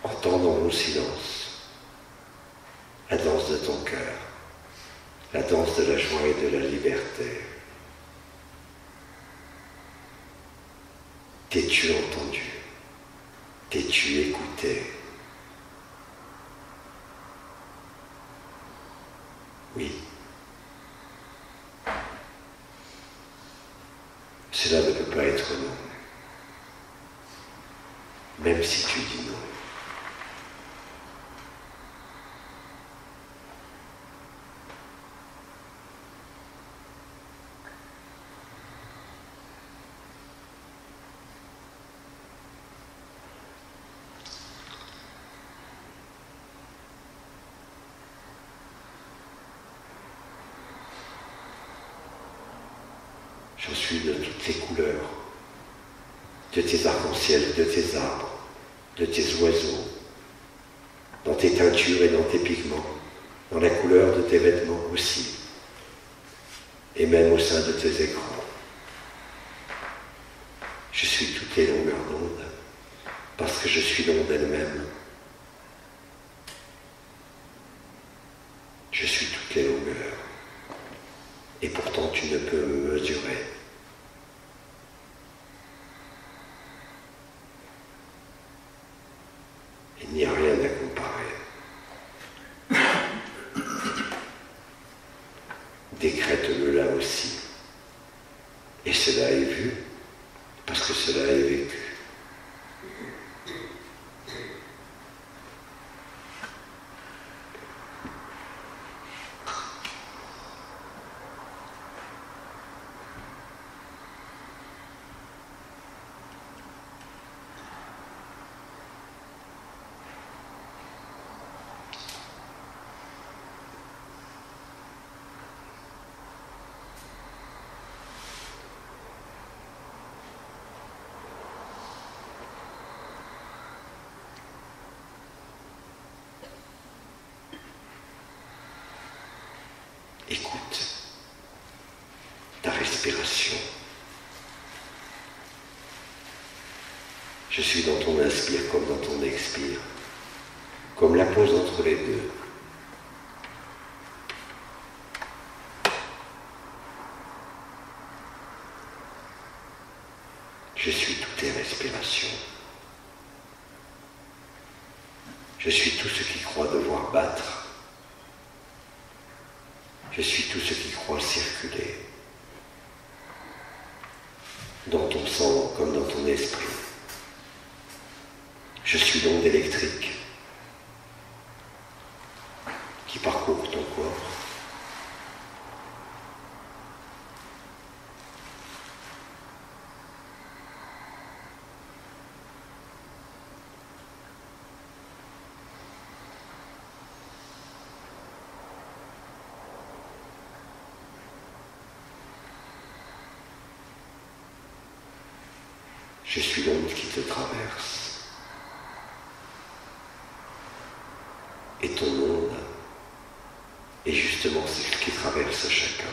S1: Entends dans mon silence la danse de ton cœur, la danse de la joie et de la liberté. T'es-tu entendu? T'es-tu écouté? Oui. Cela ne peut pas être non, même si tu dis non. Je suis de toutes les couleurs, de tes arcs-en-ciel, de tes arbres, de tes oiseaux, dans tes teintures et dans tes pigments, dans la couleur de tes vêtements aussi, et même au sein de tes écrans. Je suis toutes les longueurs d'onde, parce que je suis l'onde elle-même. Je suis toutes les longueurs, et pourtant tu ne peux me mesurer. Il n'y a rien à comparer. Décrète-le là aussi. Et cela est vu, parce que cela est vécu. Écoute ta respiration. Je suis dans ton inspire comme dans ton expire, comme la pause entre les deux. Je suis toutes tes respirations. Je suis tout ce qui croit devoir battre. Je suis tout ce qui croit circuler, dans ton sang comme dans ton esprit. Je suis l'onde électrique qui parcourt ton corps. Je suis l'onde qui te traverse. et ton monde. Et justement, c'est ce qui traverse chacun.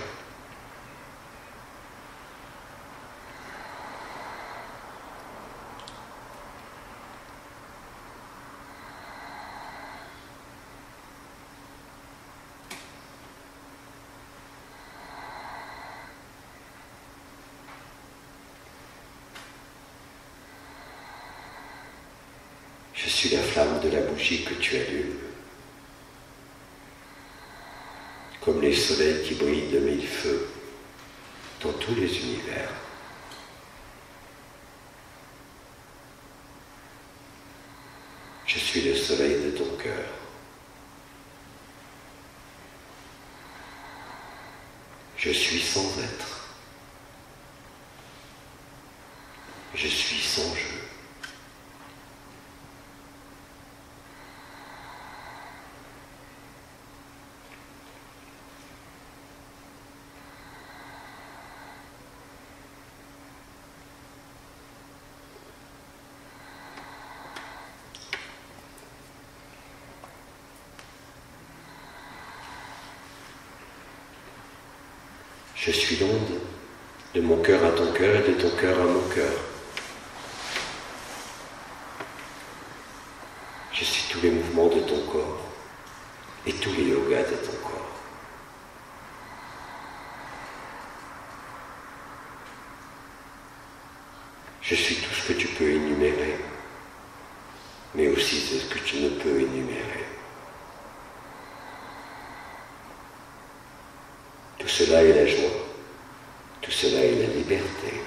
S1: Je suis la flamme de la bougie que tu allumes, comme les soleils qui brillent de mille feux dans tous les univers. Je suis le soleil de ton cœur. Je suis sans être. Je suis sans jeu. Je suis l'onde de mon cœur à ton cœur et de ton cœur à mon cœur. Je suis tous les mouvements de ton corps et tous les yogas de ton corps. Je suis tout ce que tu peux énumérer, mais aussi ce que tu ne peux énumérer. Tout cela est la joie, tout cela est la liberté.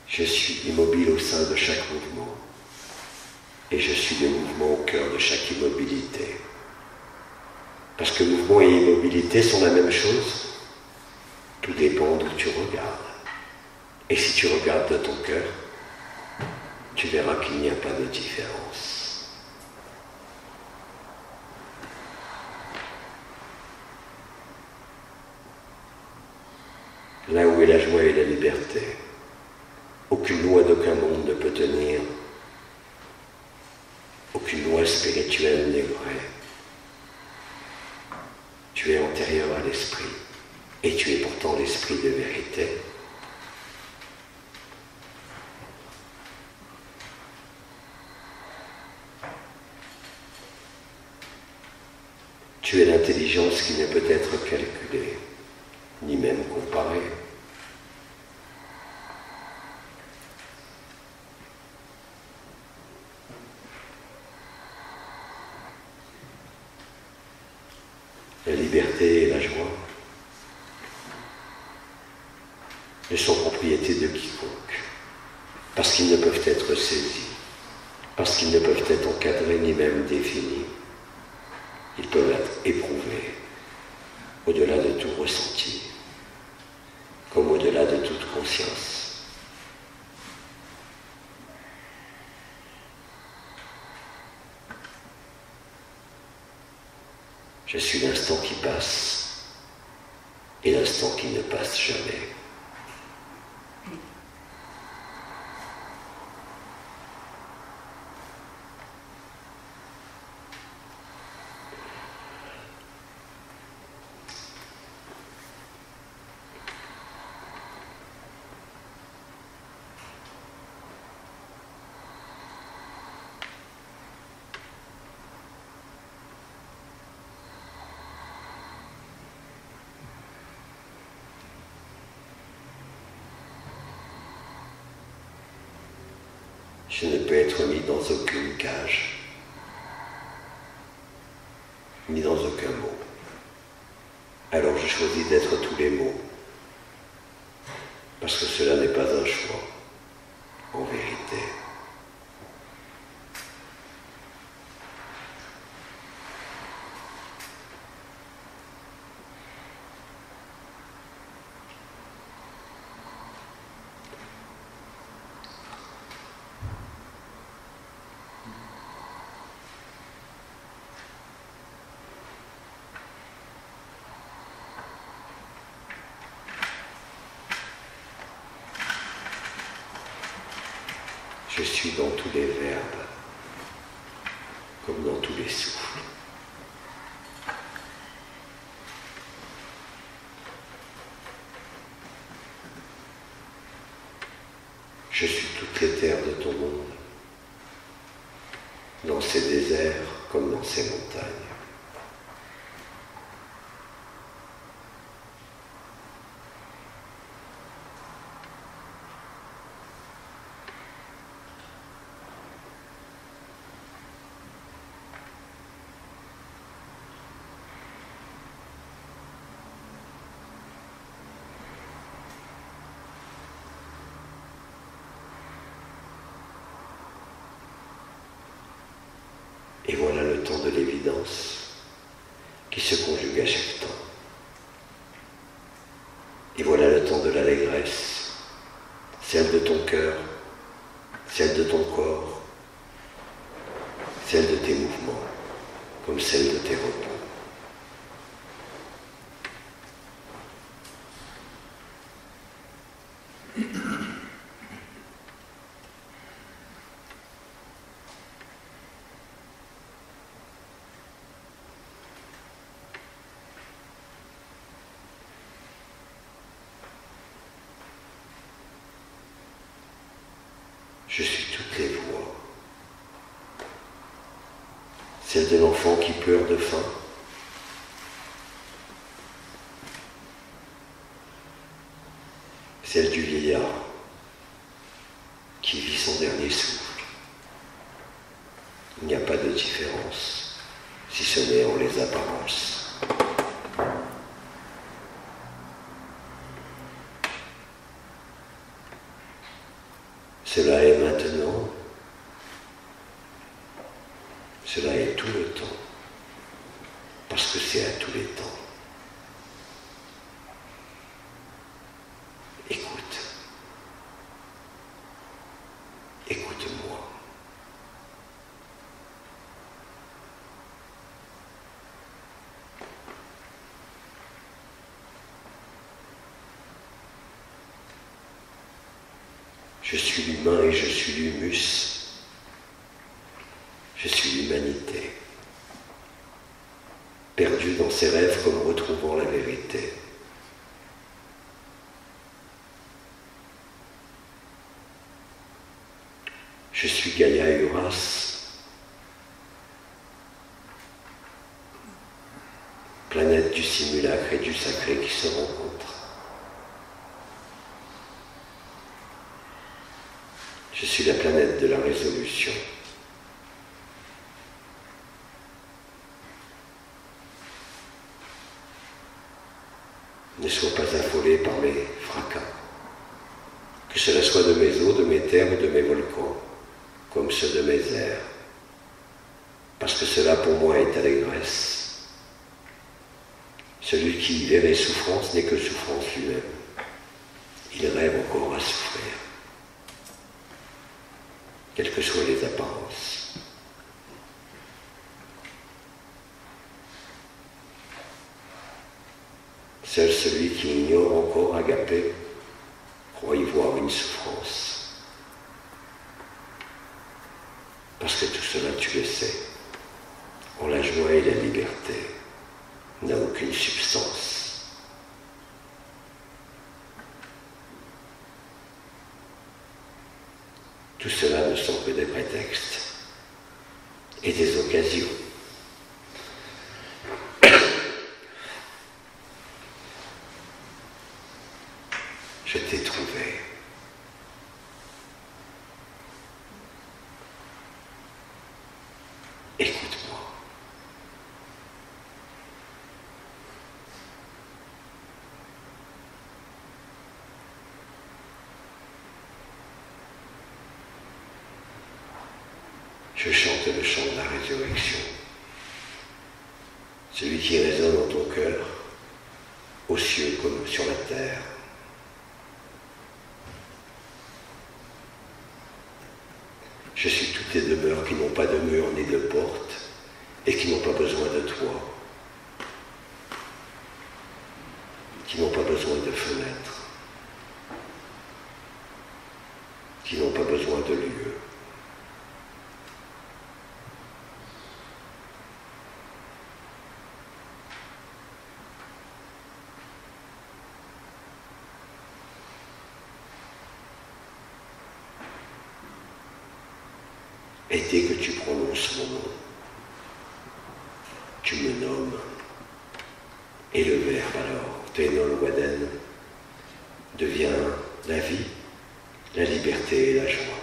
S1: Je suis immobile au sein de chaque mouvement, et je suis le mouvement au cœur de chaque immobilité. Parce que mouvement et immobilité sont la même chose, tout dépend d'où tu regardes. Et si tu regardes de ton cœur, tu verras qu'il n'y a pas de différence. Là où est la joie et la liberté, aucune loi d'aucun monde ne peut tenir, aucune loi spirituelle n'est vraie. Tu es antérieur à l'esprit, et tu es pourtant l'esprit de vérité. Tu es l'intelligence qui ne peut être calculée, ni même comparée. La liberté et la joie ne sont propriétés de quiconque, parce qu'ils ne peuvent être saisis, parce qu'ils ne peuvent être encadrés ni même définis. Ils peuvent être éprouvés au-delà de tout ressenti, comme au-delà de toute conscience. Je suis l'instant qui passe et l'instant qui ne passe jamais. Je ne peux être mis dans aucune cage, ni dans aucun mot. Alors je choisis d'être tous les mots, parce que cela n'est pas un choix, en vérité. Je suis dans tous les verbes, comme dans tous les souffles. Je suis toutes les terres de ton monde, dans ces déserts comme dans ces montagnes. Et voilà le temps de l'évidence qui se conjugue à chaque temps. Et voilà le temps de l'allégresse, celle de ton cœur, celle de ton corps, celle de tes mouvements, comme celle de tes repos. Je suis toutes les voix. Celle de l'enfant qui pleure de faim. Celle du vieillard qui vit son dernier souffle. Il n'y a pas de différence, si ce n'est en les apparences. Cela est maintenant, cela est tout le temps, parce que c'est à tous les temps. Écoute, écoute-moi. Je suis l'humain et je suis l'humus. Je suis l'humanité, perdue dans ses rêves comme retrouvant la vérité. Je suis Gaïa et Uras, planète du simulacre et du sacré qui se rencontrent. Je suis la planète de la résolution. Ne sois pas affolé par mes fracas, que cela soit de mes eaux, de mes terres ou de mes volcans, comme ceux de mes airs, parce que cela pour moi est allégresse. Celui qui verrait souffrance n'est que souffrance lui-même. Il rêve encore à souffrir, quelles que soient les apparences. Seul celui qui ignore encore Agapé croit y voir une souffrance. Parce que tout cela, tu le sais, en la joie et la liberté, n'a aucune substance. Tout cela ne sont que des prétextes et des occasions. Je t'ai trouvé. Écoute-moi. Je chante le chant de la résurrection, celui qui résonne dans ton cœur, aux cieux comme sur la terre. Je suis toutes les demeures qui n'ont pas de mur ni de porte et qui n'ont pas besoin de toit, qui n'ont pas besoin de fenêtres, qui n'ont pas besoin de lieux. Et dès que tu prononces mon nom, tu me nommes. Et le verbe alors, Tenol Waden, devient la vie, la liberté et la joie.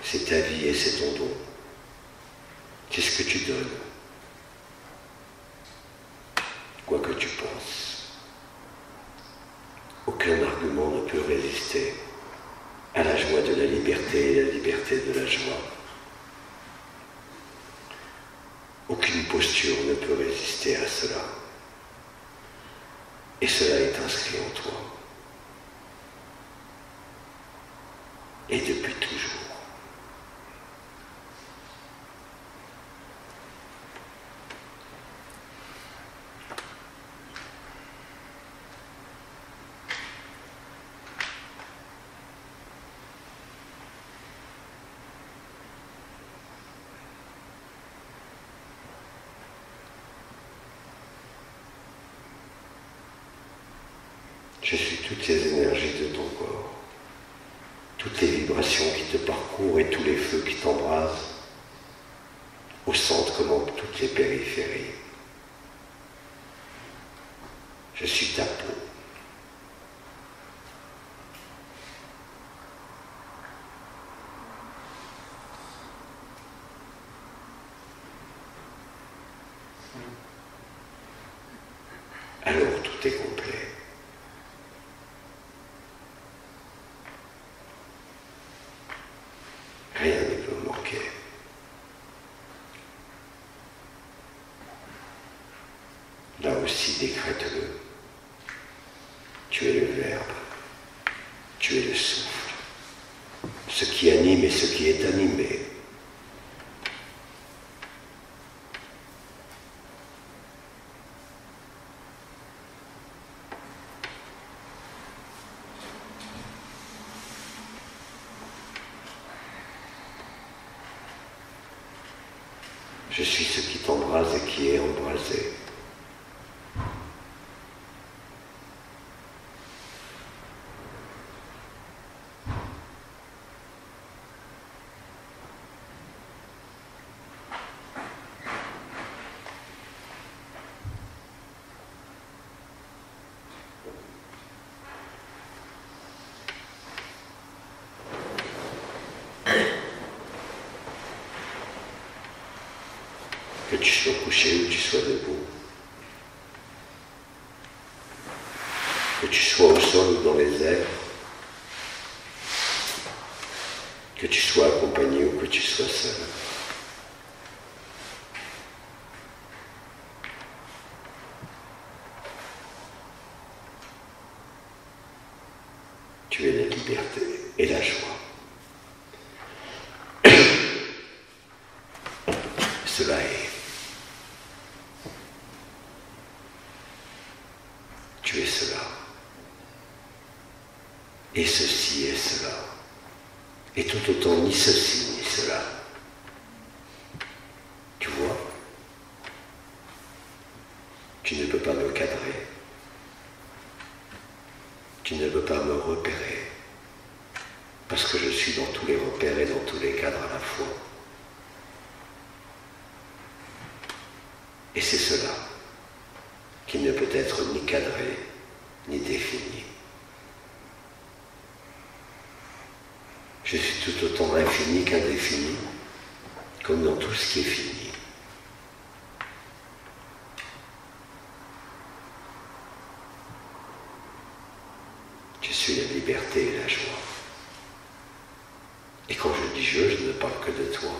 S1: C'est ta vie et c'est ton don. C'est ce que tu donnes. Quoi que tu penses. Aucun argument ne peut résister à la joie de la liberté et la liberté de la joie. Aucune posture ne peut résister à cela. Et cela est inscrit en toi. Et depuis toujours. Je suis toutes ces énergies de ton corps, toutes les vibrations qui te parcourent et tous les feux qui t'embrasent, au centre comme en toutes les périphéries. Je suis ta peau. Alors tout est complet. Rien ne peut manquer. Là aussi, décrète-le. Tu es le Verbe. Tu es le souffle. Ce qui anime et ce qui est animé. Je suis ce qui t'embrase et qui est embrasé. Que tu sois couché ou que tu sois debout, que tu sois au sol ou dans les airs, que tu sois accompagné ou que tu sois seul. Tu es la liberté et la joie. Cela est. Tu es cela. Et ceci est cela. Et tout autant ni ceci ni cela. Tu vois? Tu ne peux pas me cadrer. Tu ne peux pas me repérer. Parce que je suis dans tous les repères et dans tous les cadres à la fois. Et c'est cela qui ne peut être ni cadré, ni défini. Je suis tout autant infini qu'indéfini, comme dans tout ce qui est fini. Je suis la liberté et la joie. Et quand je dis je ne parle que de toi.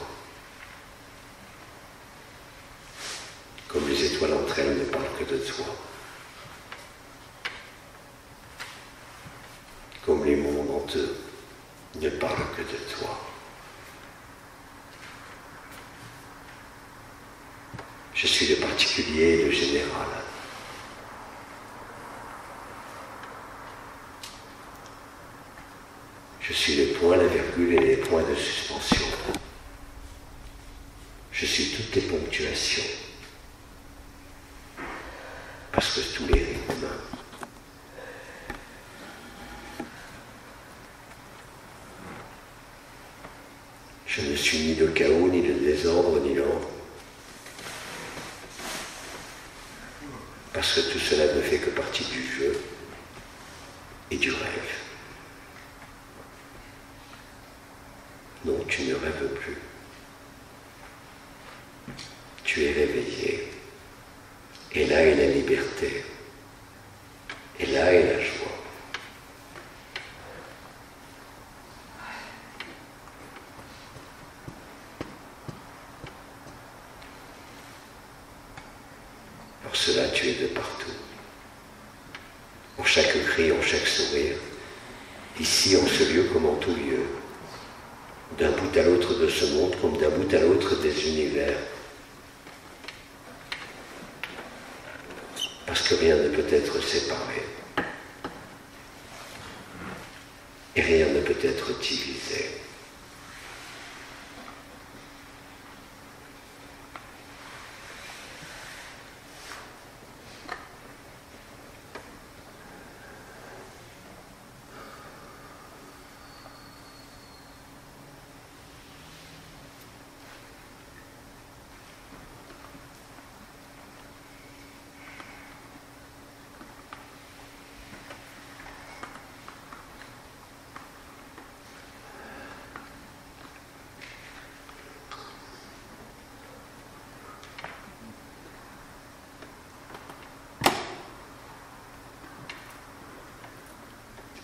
S1: Comme les étoiles entre elles ne parlent que de toi. Comme les mondes en eux ne parlent que de toi. Je suis le particulier et le général. Je suis le point, la virgule et les points de suspension. Je suis toutes les ponctuations. Parce que tous les rythmes. Je ne suis ni le chaos, ni le désordre, ni l'ordre. Parce que tout cela ne fait que partie du jeu et du rêve. Non, tu ne rêves plus. Tu es réveillé. Et là est la liberté. Et là est la joie. Pour cela, tu es de partout. En chaque cri, en chaque sourire. Ici, en ce lieu comme en tout lieu. D'un bout à l'autre de ce monde comme d'un bout à l'autre des univers. Parce que rien ne peut être séparé. Et rien ne peut être divisé.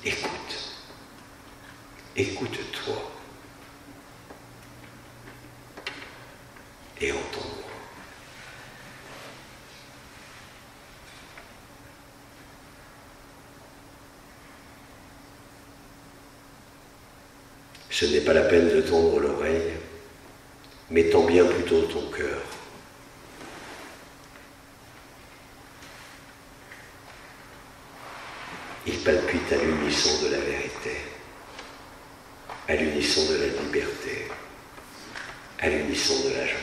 S1: Écoute. Écoute-toi. Et entends-moi. Ce n'est pas la peine de tendre l'oreille, mais tends bien plutôt ton cœur. Il palpite à l'unisson de la vérité, à l'unisson de la liberté, à l'unisson de la joie.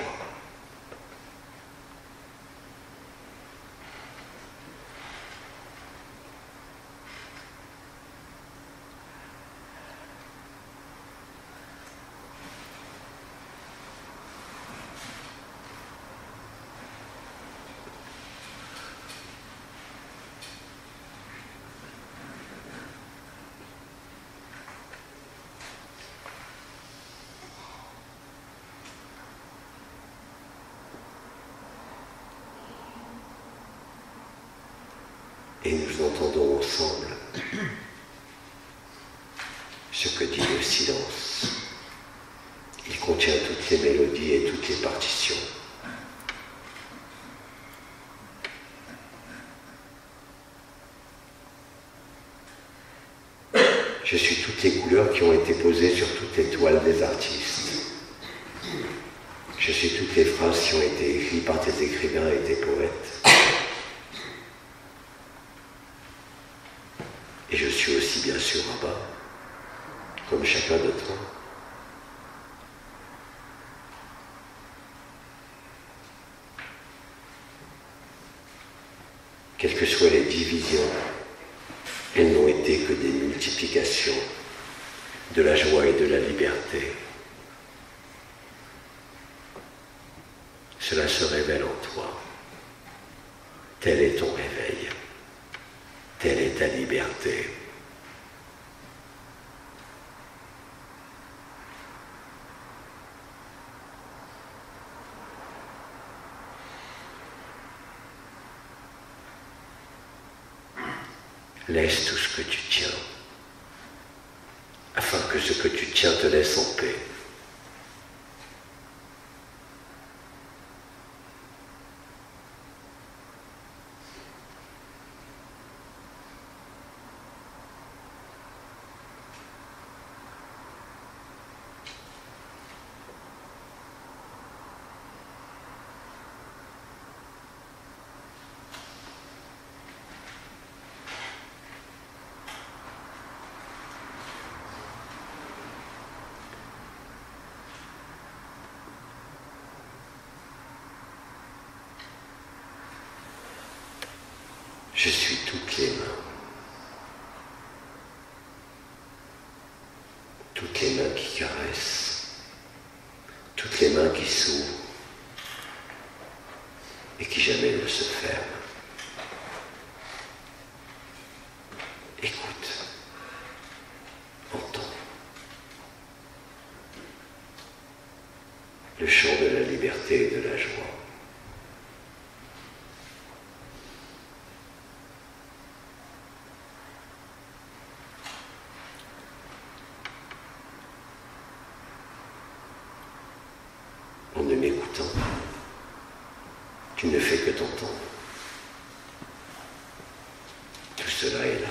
S1: Et nous entendons ensemble ce que dit le silence. Il contient toutes les mélodies et toutes les partitions. Je suis toutes les couleurs qui ont été posées sur toutes les toiles des artistes. Je suis toutes les phrases qui ont été écrites par tes écrivains et tes poètes. Et je suis aussi bien sûr Abba, comme chacun de toi. Quelles que soient les divisions, elles n'ont été que des multiplications de la joie et de la liberté. Cela se révèle en toi. Tel est ton réveil. Telle est ta liberté. Laisse tout ce que tu tiens, afin que ce que tu tiens te laisse en paix. Je suis toutes les mains. Toutes les mains qui caressent. toutes les mains qui s'ouvrent et qui jamais ne se ferment. Écoute, entends le chant de la liberté et de la joie. En ne m'écoutant, tu ne fais que t'entendre. Tout cela est là.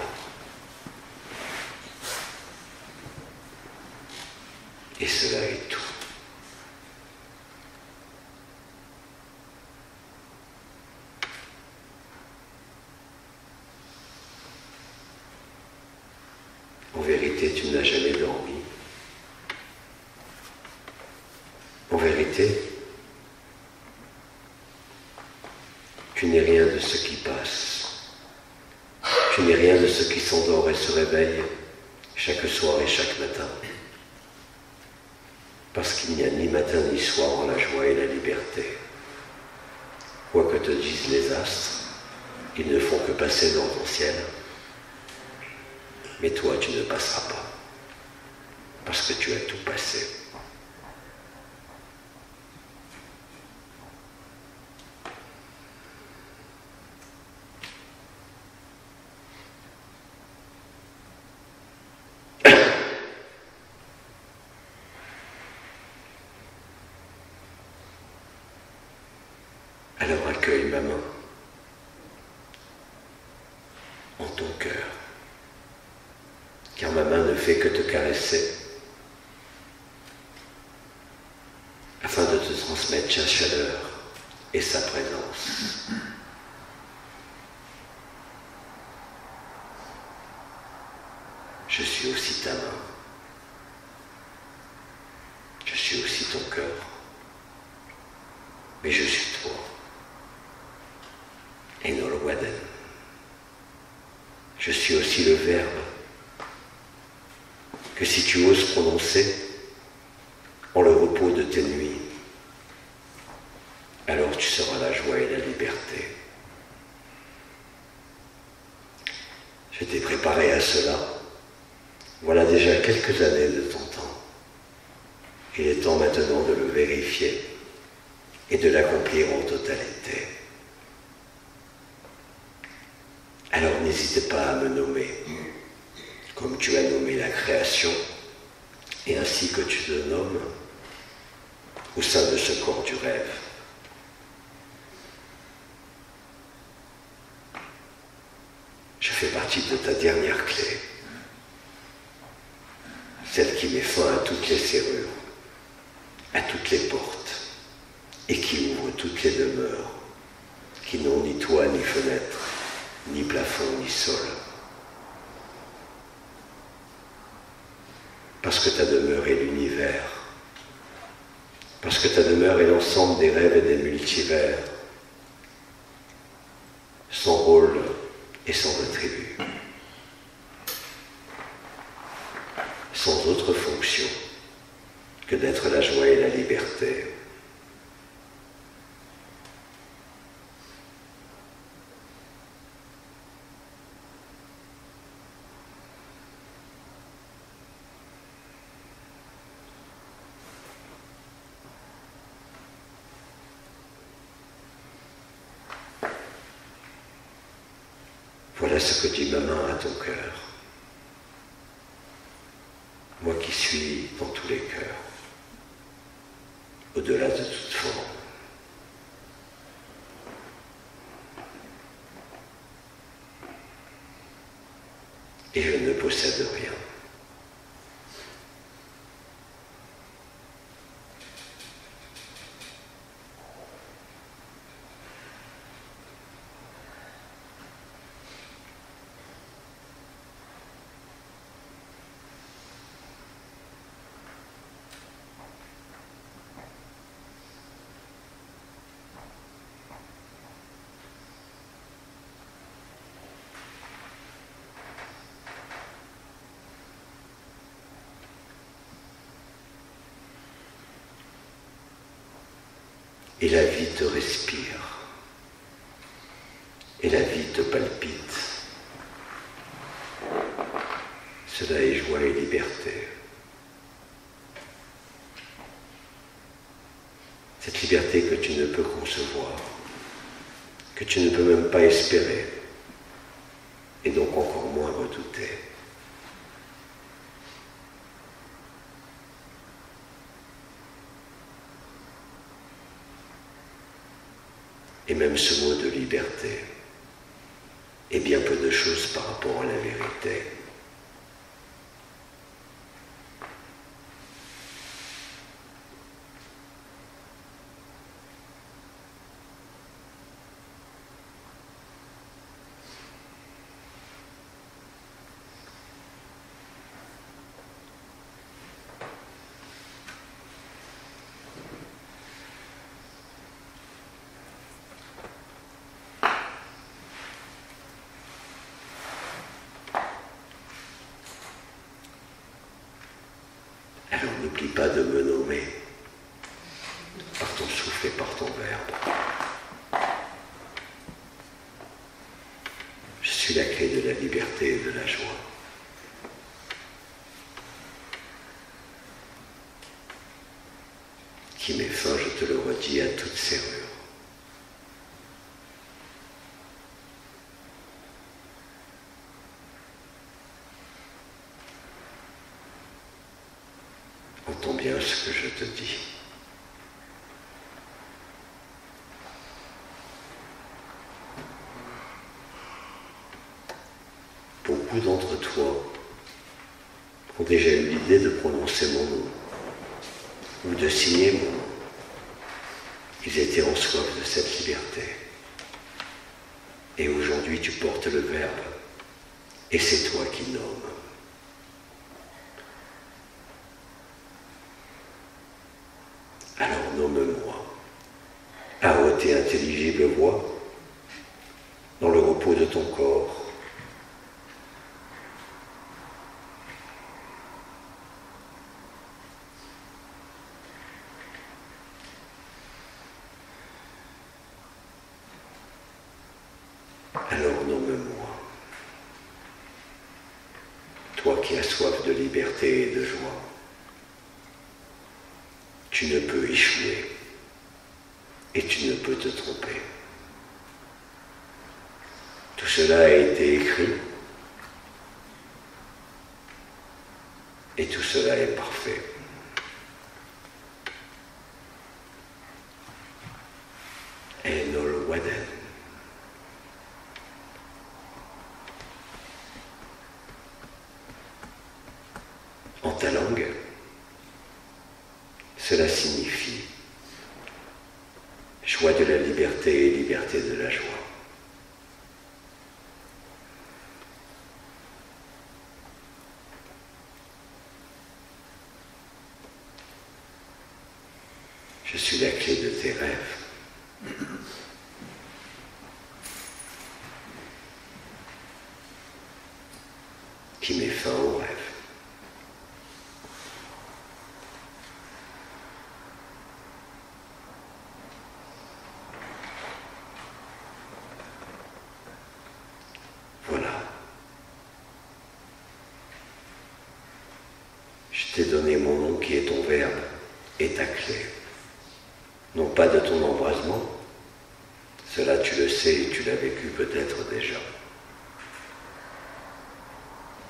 S1: Et cela est tout. En vérité, tu n'as jamais dormi. En vérité, tu n'es rien de ce qui passe. Tu n'es rien de ce qui s'endort et se réveille chaque soir et chaque matin. Parce qu'il n'y a ni matin ni soir en la joie et la liberté. Quoi que te disent les astres, ils ne font que passer dans ton ciel. Mais toi, tu ne passeras pas. Parce que tu as tout passé. Alors accueille ma main en ton cœur, car ma main ne fait que te caresser, afin de te transmettre sa chaleur et sa présence. Je suis aussi ta main, je suis aussi ton cœur, mais je suis toi. Et non le Waden. Je suis aussi le Verbe que si tu oses prononcer en le repos de tes nuits, alors tu seras la joie et la liberté. Je t'ai préparé à cela. Voilà déjà quelques années de ton temps. Il est temps maintenant de le vérifier et de l'accomplir en totalité. Alors n'hésite pas à me nommer, comme tu as nommé la création, et ainsi que tu te nommes au sein de ce corps du rêve. Je fais partie de ta dernière clé, celle qui met fin à toutes les serrures, à toutes les portes, et qui ouvre toutes les demeures, qui n'ont ni toit ni fenêtre, ni plafond, ni sol. Parce que ta demeure est l'univers. Parce que ta demeure est l'ensemble des rêves et des multivers. Sans rôle et sans attribut. Sans autre fonction que d'être la joie et la liberté. Voilà ce que dit ma main à ton cœur. Moi qui suis dans tous les cœurs, au-delà de toute forme. Et je ne possède rien. Et la vie te respire. Et la vie te palpite. Cela est joie et liberté. Cette liberté que tu ne peux concevoir, que tu ne peux même pas espérer, et donc encore moins redouter. Et même ce mot de liberté est bien peu de choses par rapport à la vérité. Alors n'oublie pas de me nommer par ton souffle et par ton verbe. Je suis la clé de la liberté et de la joie. Qui met fin, je te le redis, à toute serrure. Entends bien ce que je te dis. Beaucoup d'entre toi ont déjà eu l'idée de prononcer mon nom ou de signer mon nom. Ils étaient en soif de cette liberté. Et aujourd'hui, tu portes le verbe et c'est toi qui nommes. Alors nomme-moi, à haute et intelligible voix, dans le repos de ton corps. Alors nomme-moi, toi qui as soif de liberté et de joie. Tu ne peux échouer et tu ne peux te tromper. Tout cela a été écrit et tout cela est parfait. Enol Waden. En ta langue, cela signifie joie de la liberté et liberté de la joie. Je suis la clé de tes rêves. Qui met fin aux rêves. Je t'ai donné mon nom qui est ton verbe et ta clé. Non pas de ton embrasement, cela tu le sais et tu l'as vécu peut-être déjà,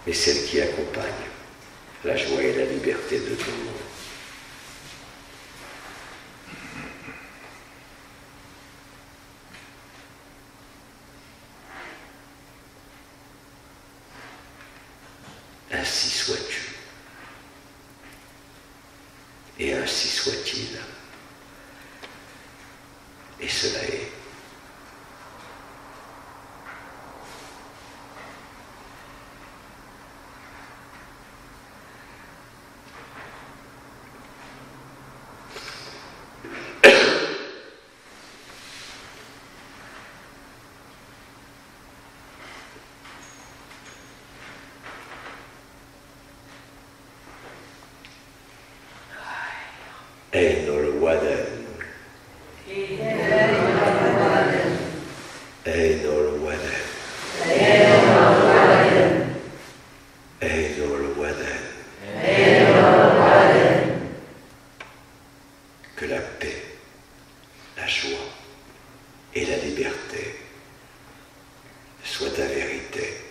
S1: mais celle qui accompagne la joie et la liberté de ton nom. Ainsi sois-tu. Et ainsi soit-il. Et cela est. Enol Waden. Einol Waden. Einol Waden. Que la paix, la joie et la liberté soient ta vérité.